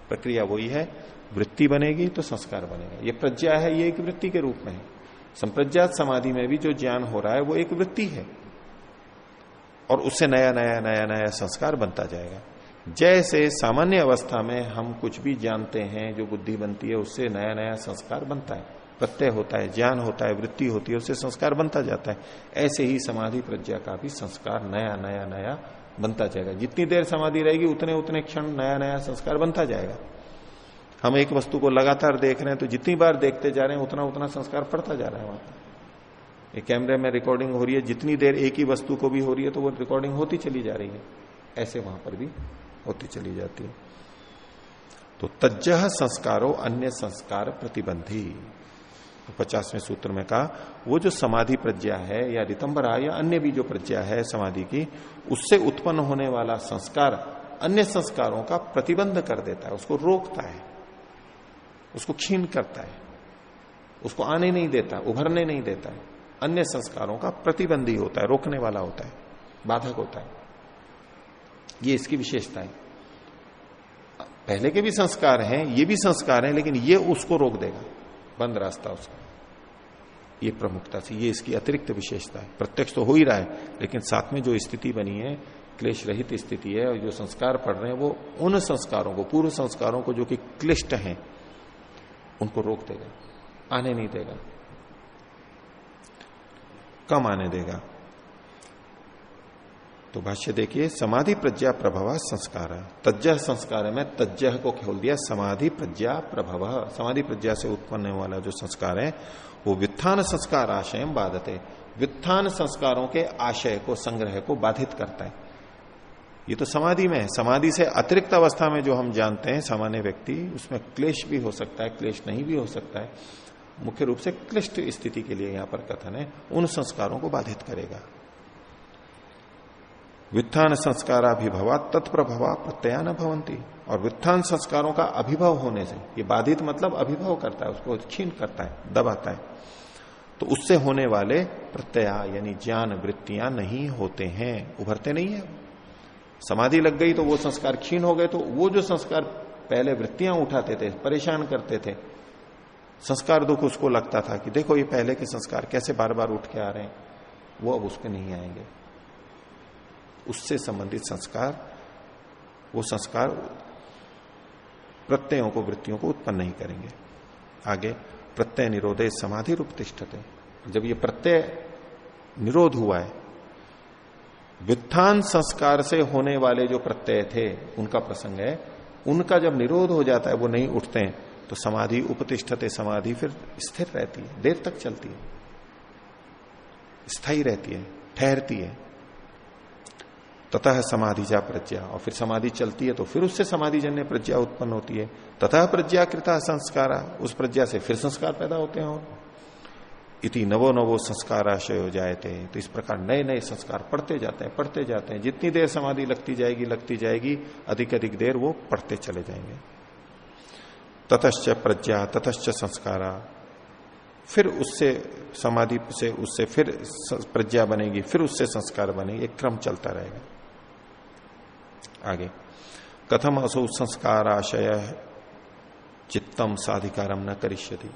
प्रक्रिया वही है, वृत्ति बनेगी तो संस्कार बनेगा। ये प्रज्ञा है, ये एक वृत्ति के रूप में है। संप्रज्ञात समाधि में भी जो ज्ञान हो रहा है वो एक वृत्ति है, और उससे नया नया नया नया संस्कार बनता जाएगा। जैसे सामान्य अवस्था में हम कुछ भी जानते हैं, जो बुद्धि बनती है उससे नया नया संस्कार बनता है, प्रत्यय होता है, ज्ञान होता है, वृत्ति होती है, उससे संस्कार बनता जाता है। ऐसे ही समाधि प्रज्ञा का भी संस्कार नया नया नया बनता जाएगा। जितनी देर समाधि रहेगी उतने उतने क्षण नया नया संस्कार बनता जाएगा। हम एक वस्तु को लगातार देख रहे हैं तो जितनी बार देखते जा रहे हैं उतना उतना संस्कार पड़ता जा रहा है। वहां एक कैमरे में रिकॉर्डिंग हो रही है, जितनी देर एक ही वस्तु को भी हो रही है तो वो रिकॉर्डिंग होती चली जा रही है। ऐसे वहां पर भी होती चली जाती है। तो तज्जह संस्कारो अन्य संस्कार प्रतिबंधी, तो 50वें सूत्र में कहा वो जो समाधि प्रज्ञा है या रितंबरा या अन्य भी जो प्रज्ञा है समाधि की, उससे उत्पन्न होने वाला संस्कार अन्य संस्कारों का प्रतिबंध कर देता है, उसको रोकता है, उसको क्षीण करता है, उसको आने नहीं देता, उभरने नहीं देता है। अन्य संस्कारों का प्रतिबंधी होता है, रोकने वाला होता है, बाधक होता है। ये इसकी विशेषता है। पहले के भी संस्कार हैं, ये भी संस्कार हैं, लेकिन ये उसको रोक देगा, बंद रास्ता उसका। ये प्रमुखता से, ये इसकी अतिरिक्त विशेषता है। प्रत्यक्ष तो हो ही रहा है, लेकिन साथ में जो स्थिति बनी है, क्लेश रहित स्थिति है, और जो संस्कार पढ़ रहे हैं वो उन संस्कारों को, पूर्व संस्कारों को जो कि क्लिष्ट हैं, उनको रोक देगा, आने नहीं देगा, कम आने देगा। तो भाष्य देखिए, समाधि प्रज्ञा प्रभव संस्कार, तज्जह संस्कार में तज्जह को खोल दिया, समाधि प्रज्ञा प्रभव, समाधि प्रज्ञा से उत्पन्न होने वाला जो संस्कार है वो व्युत्थान संस्कार आशय बाधते, व्युत्थान संस्कारों के आशय को, संग्रह को बाधित करता है। ये तो समाधि में है। समाधि से अतिरिक्त अवस्था में जो हम जानते हैं सामान्य व्यक्ति, उसमें क्लेश भी हो सकता है, क्लेश नहीं भी हो सकता है। मुख्य रूप से क्लिष्ट स्थिति के लिए यहां पर कथन है, उन संस्कारों को बाधित करेगा। व्युत्थान संस्काराभिभवा तत्प्रभवा प्रत्यया न भवंती, और व्युत्थान संस्कारों का अभिभव होने से, ये बाधित मतलब अभिभव करता है, उसको क्षीण करता है, दबाता है, तो उससे होने वाले प्रत्यया यानी ज्ञान वृत्तियां नहीं होते हैं, उभरते नहीं है। समाधि लग गई तो वो संस्कार क्षीण हो गए, तो वो जो संस्कार पहले वृत्तियां उठाते थे, परेशान करते थे, संस्कार दुख उसको लगता था कि देखो ये पहले के संस्कार कैसे बार बार उठ के आ रहे हैं, वो अब उस पर नहीं आएंगे। उससे संबंधित संस्कार, वो संस्कार प्रत्ययों को, वृत्तियों को उत्पन्न नहीं करेंगे। आगे प्रत्यय निरोधे समाधि रूप तिष्ठते, जब ये प्रत्यय निरोध हुआ है, व्युत्थान संस्कार से होने वाले जो प्रत्यय थे उनका प्रसंग है, उनका जब निरोध हो जाता है, वो नहीं उठते हैं, तो समाधि उपतिष्ठते, समाधि फिर स्थिर रहती है, देर तक चलती है, स्थायी रहती है, ठहरती है। ततः समाधि जा प्रज्ञा, और फिर समाधि चलती है तो फिर उससे समाधि जन्य प्रज्ञा उत्पन्न होती है। ततः प्रज्ञा कृता संस्कारा, उस प्रज्ञा से फिर संस्कार पैदा होते हैं। और इति नवो नवो संस्काराशय हो जाए थे, तो इस प्रकार नए नए संस्कार पढ़ते जाते हैं, पढ़ते जाते हैं। जितनी देर समाधि लगती जाएगी, अधिक अधिक देर वो पढ़ते चले जाएंगे। ततश्च प्रज्ञा ततश्च संस्कारा, फिर उससे समाधि से उससे फिर प्रज्ञा बनेगी, फिर उससे संस्कार बनेगी, एक क्रम चलता रहेगा। आगे कथम असौ संस्काराशय चित्तम साधिकारम न करिष्यति,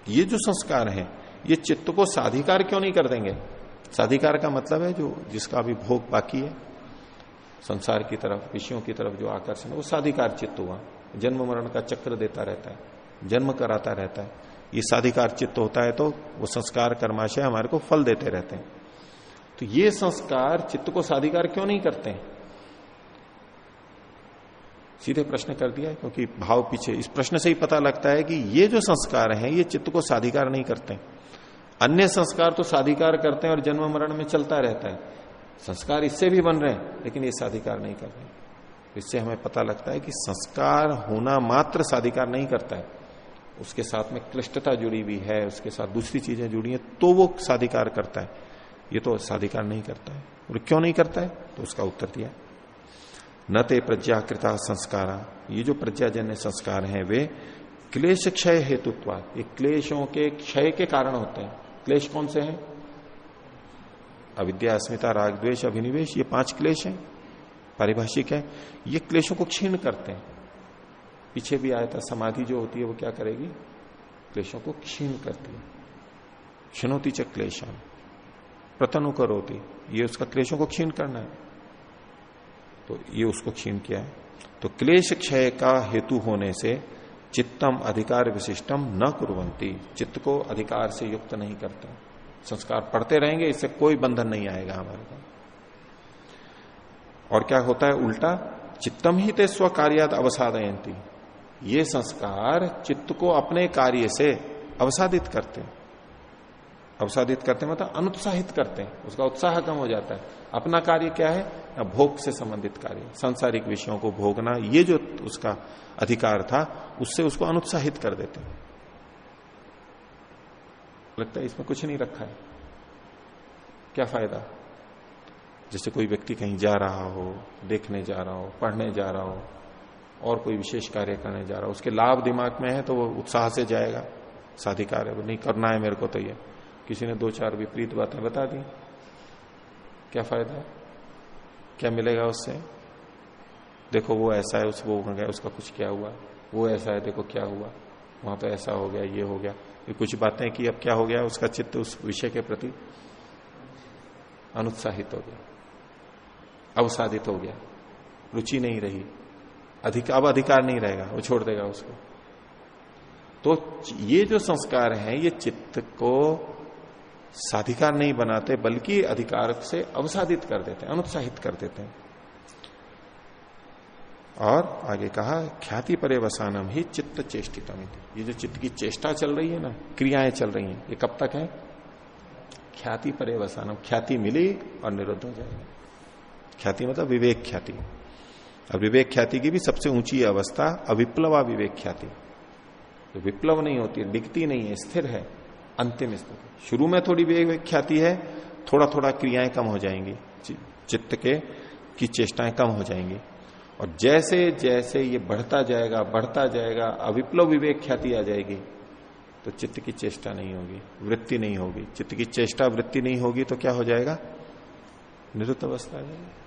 ये जो संस्कार हैं ये चित्त को साधिकार क्यों नहीं कर देंगे। साधिकार का मतलब है जो जिसका अभी भोग बाकी है, संसार की तरफ, विषयों की तरफ जो आकर्षण है, वो साधिकार चित्त हुआ। जन्म मरण का चक्र देता रहता है, जन्म कराता रहता है, ये साधिकार चित्त होता है। तो वो संस्कार कर्माशय हमारे को फल देते रहते हैं। तो ये संस्कार चित्त को साधिकार क्यों नहीं करते हैं। सीधे प्रश्न कर दिया है, क्योंकि भाव पीछे, इस प्रश्न से ही पता लगता है कि ये जो संस्कार हैं ये चित्त को साधिकार नहीं करते। अन्य संस्कार तो साधिकार करते हैं और जन्म मरण में चलता रहता है, संस्कार इससे भी बन रहे हैं, लेकिन ये साधिकार नहीं कर रहे। इससे हमें पता लगता है कि संस्कार होना मात्र साधिकार नहीं करता है, उसके साथ में क्लिष्टता जुड़ी हुई है, उसके साथ दूसरी चीजें जुड़ी हैं, तो वो साधिकार करता है। ये तो साधिकार नहीं करता है। और क्यों नहीं करता है, तो उसका उत्तर दिया, न ते प्रज्ञाकृता संस्कारा, ये जो प्रज्ञाजन्य संस्कार हैं वे क्लेश क्षय हेतुत्वा, ये क्लेशों के क्षय के कारण होते हैं। क्लेश कौन से हैं, अविद्या, अस्मिता, राग, द्वेष, अभिनिवेश, ये 5 क्लेश हैं, पारिभाषिक है। ये क्लेशों को क्षीण करते हैं। पीछे भी आया था, समाधि जो होती है वो क्या करेगी, क्लेशों को क्षीण करती है। क्षिणोति च क्लेशान प्रतनु करोति, ये उसका क्लेशों को क्षीण करना है, तो ये उसको क्षीण किया है। तो क्लेश क्षय का हेतु होने से चित्तम अधिकार विशिष्टम न कुर्वन्ति, चित्त को अधिकार से युक्त नहीं करते। संस्कार पढ़ते रहेंगे, इससे कोई बंधन नहीं आएगा हमारे को। और क्या होता है उल्टा, चित्तम ही ते स्व कार्याद अवसादयंती, ये संस्कार चित्त को अपने कार्य से अवसादित करते हैं, अवसादित करते हैं मतलब अनुत्साहित करते हैं, उसका उत्साह कम हो जाता है। अपना कार्य क्या है? भोग से संबंधित कार्य, सांसारिक विषयों को भोगना, ये जो उसका अधिकार था उससे उसको अनुत्साहित कर देते हैं। लगता है इसमें कुछ नहीं रखा है, क्या फायदा? जैसे कोई व्यक्ति कहीं जा रहा हो, देखने जा रहा हो, पढ़ने जा रहा हो, और कोई विशेष कार्य करने जा रहा हो, उसके लाभ दिमाग में है तो वो उत्साह से जाएगा, साधिकार है, वो नहीं करना है मेरे को तो ये। किसी ने 2-4 विपरीत बातें बता दी, क्या फायदा है? क्या मिलेगा उससे? देखो वो ऐसा है, वो हो गया, उसका कुछ क्या हुआ, वो ऐसा है, देखो क्या हुआ, वहां तो ऐसा हो गया, ये हो गया, ये कुछ बातें की, अब क्या हो गया? उसका चित्त उस विषय के प्रति अनुत्साहित हो गया, अवसादित हो गया, रुचि नहीं रही, अब अधिकार नहीं रहेगा, वो छोड़ देगा उसको। तो ये जो संस्कार हैं ये चित्त को साधिकार नहीं बनाते बल्कि अधिकार से अवसादित कर देते हैं, अनुत्साहित कर देते हैं। और आगे कहा ख्याति पर्यवसानम ही चित्त चेष्टितम। ये जो चित्त की चेष्टा चल रही है ना, क्रियाएं चल रही हैं, ये कब तक है? ख्याति पर्यवसानम, ख्याति मिली और निरुद्ध हो जाएगा। ख्याति मतलब विवेक ख्याति। अब विवेक ख्याति की भी सबसे ऊंची अवस्था अविप्लवा विवेक ख्याति, तो विप्लव नहीं होती है, डिगती नहीं है, स्थिर है, अंतिम स्थिति। शुरू में थोड़ी विवेक ख्याति है, थोड़ा थोड़ा क्रियाएं कम हो जाएंगी, चित्त के की चेष्टाएं कम हो जाएंगी, और जैसे जैसे ये बढ़ता जाएगा अविप्लव विवेक ख्याति आ जाएगी, तो चित्त की चेष्टा नहीं होगी, वृत्ति नहीं होगी। चित्त की चेष्टा वृत्ति नहीं होगी तो क्या हो जाएगा? निरुद्ध अवस्था आ जाएगी।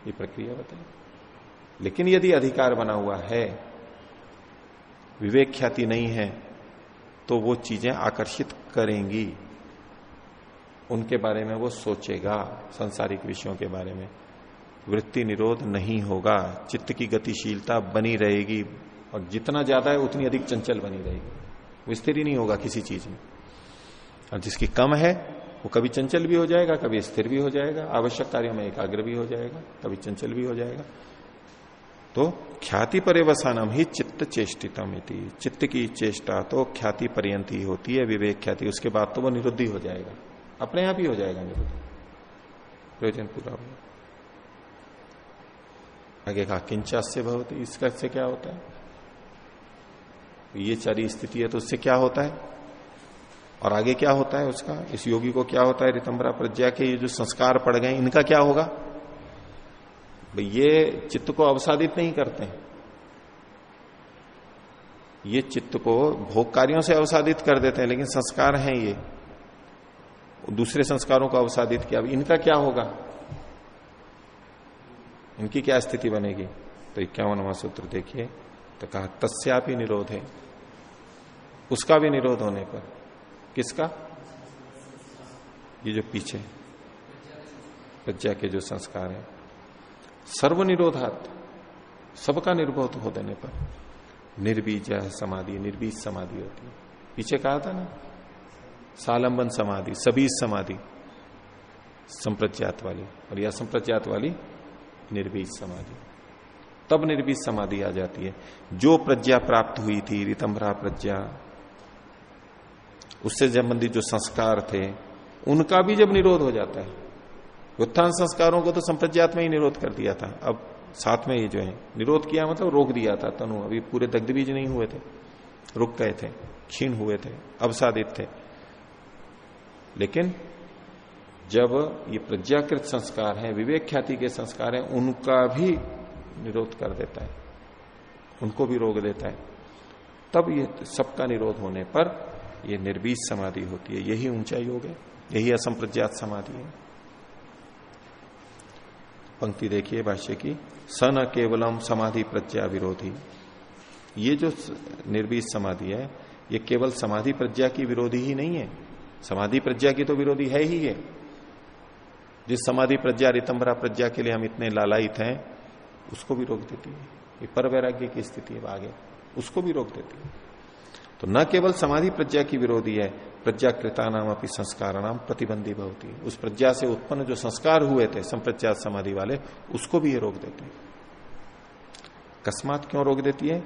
ये प्रक्रिया बताइए। लेकिन यदि अधिकार बना हुआ है, विवेक ख्याति नहीं है, तो वो चीजें आकर्षित करेंगी, उनके बारे में वो सोचेगा, सांसारिक विषयों के बारे में। वृत्ति निरोध नहीं होगा, चित्त की गतिशीलता बनी रहेगी, और जितना ज्यादा है उतनी अधिक चंचल बनी रहेगी, वो स्थिर ही नहीं होगा किसी चीज में। और जिसकी कम है वो कभी चंचल भी हो जाएगा, कभी स्थिर भी हो जाएगा, आवश्यक कार्यों में एकाग्र भी हो जाएगा, कभी चंचल भी हो जाएगा। तो ख्याति पर्यवसानम ही चित्त चेष्टितम इति। चित्त की चेष्टा तो ख्याति पर्यंत ही होती है, विवेक ख्याति, उसके बाद तो वो निरुद्ध ही हो जाएगा, अपने आप ही हो जाएगा निरुद्ध, प्रयोजन पूरा होगा। आगे कहा किंचास्य भवति, इसका से क्या होता है? ये सारी स्थिति है तो उससे क्या होता है, और आगे क्या होता है उसका? इस योगी को क्या होता है? ऋतंबरा प्रज्ञा के ये जो संस्कार पड़ गए इनका क्या होगा? भाई ये चित्त को अवसादित नहीं करते हैं, ये चित्त को भोग कार्यों से अवसादित कर देते हैं, लेकिन संस्कार हैं ये, दूसरे संस्कारों को अवसादित किया। अब इनका क्या होगा? इनकी क्या स्थिति बनेगी? तो 51वां सूत्र देखिए, तो कहा तस्यापि निरोध है, उसका भी निरोध होने पर। किसका? ये जो पीछे प्रज्ञा के जो संस्कार है, सर्वनिरोधात्, सबका निर्बोध हो देने पर निर्बीज समाधि, निर्बीज समाधि होती है। पीछे कहा था ना, सालंबन समाधि, सभी समाधि संप्रज्ञात वाली, और या संप्रज्ञात वाली निर्बीज समाधि। तब निर्बीज समाधि आ जाती है। जो प्रज्ञा प्राप्त हुई थी, ऋतंभरा प्रज्ञा, उससे संबंधित जो संस्कार थे, उनका भी जब निरोध हो जाता है, उत्थान संस्कारों को तो संप्रज्ञात में ही निरोध कर दिया था, अब साथ में ये जो है निरोध किया मतलब रोक दिया था तनु, अभी पूरे दग्धबीज नहीं हुए थे, रुक गए थे, क्षीण हुए थे, अवसादित थे। लेकिन जब ये प्रज्ञाकृत संस्कार है, विवेक ख्याति के संस्कार है, उनका भी निरोध कर देता है, उनको भी रोक देता है, तब ये सबका निरोध होने पर ये निर्बीज समाधि होती है। यही ऊंचा योग है, यही असंप्रज्ञात समाधि है। पंक्ति देखिए भाष्य की, स न केवलम समाधि प्रज्ञा विरोधी। ये जो निर्बीज समाधि है, ये केवल समाधि प्रज्ञा की विरोधी ही नहीं है, समाधि प्रज्ञा की तो विरोधी है ही है। जिस समाधि प्रज्ञा, ऋतंभरा प्रज्ञा के लिए हम इतने लालायित हैं, उसको भी रोक देती है। ये पर वैराग्य की स्थिति है आगे, उसको भी रोक देती है। तो न केवल समाधि प्रज्ञा की विरोधी है, प्रज्ञाकृता नाम अपनी संस्कार नाम प्रतिबंधी भवती। उस प्रज्ञा से उत्पन्न जो संस्कार हुए थे संप्रज्ञात समाधि वाले, उसको भी ये रोक देते हैं। अकस्मात क्यों रोक देती है?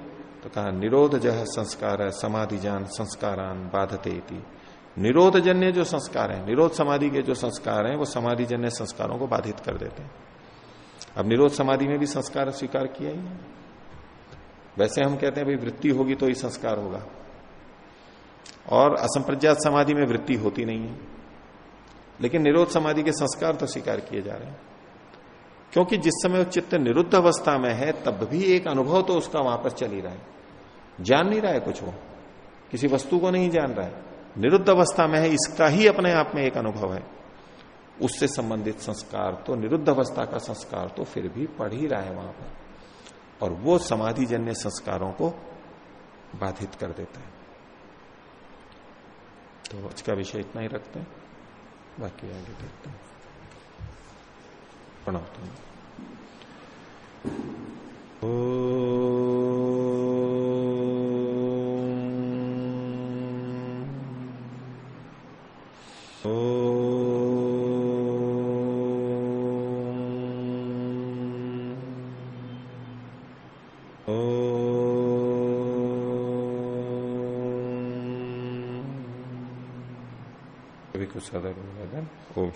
तो कहा निरोध जह संस्कार समाधि जान संस्कारान बाधते इति। निरोधजन्य जो संस्कार है, निरोध समाधि के जो संस्कार हैं, वो समाधिजन्य संस्कारों को बाधित कर देते हैं। अब निरोध समाधि में भी संस्कार स्वीकार किया ही है। वैसे हम कहते हैं भाई वृत्ति होगी तो ही संस्कार होगा, और असंप्रज्ञात समाधि में वृत्ति होती नहीं है, लेकिन निरोध समाधि के संस्कार तो स्वीकार किए जा रहे हैं। क्योंकि जिस समय वो चित्त निरुद्ध अवस्था में है तब भी एक अनुभव तो उसका वहां पर चल ही रहा है, जान नहीं रहा है कुछ, वो किसी वस्तु को नहीं जान रहा है, निरुद्ध अवस्था में है, इसका ही अपने आप में एक अनुभव है। उससे संबंधित संस्कार तो, निरुद्ध अवस्था का संस्कार तो फिर भी पड़ ही रहा है वहां पर, और वो समाधिजन्य संस्कारों को बाधित कर देता है। तो आज का विषय इतना ही रखते हैं, बाकी आगे देखते हैं। प्रणाम। कुछ सदर ओम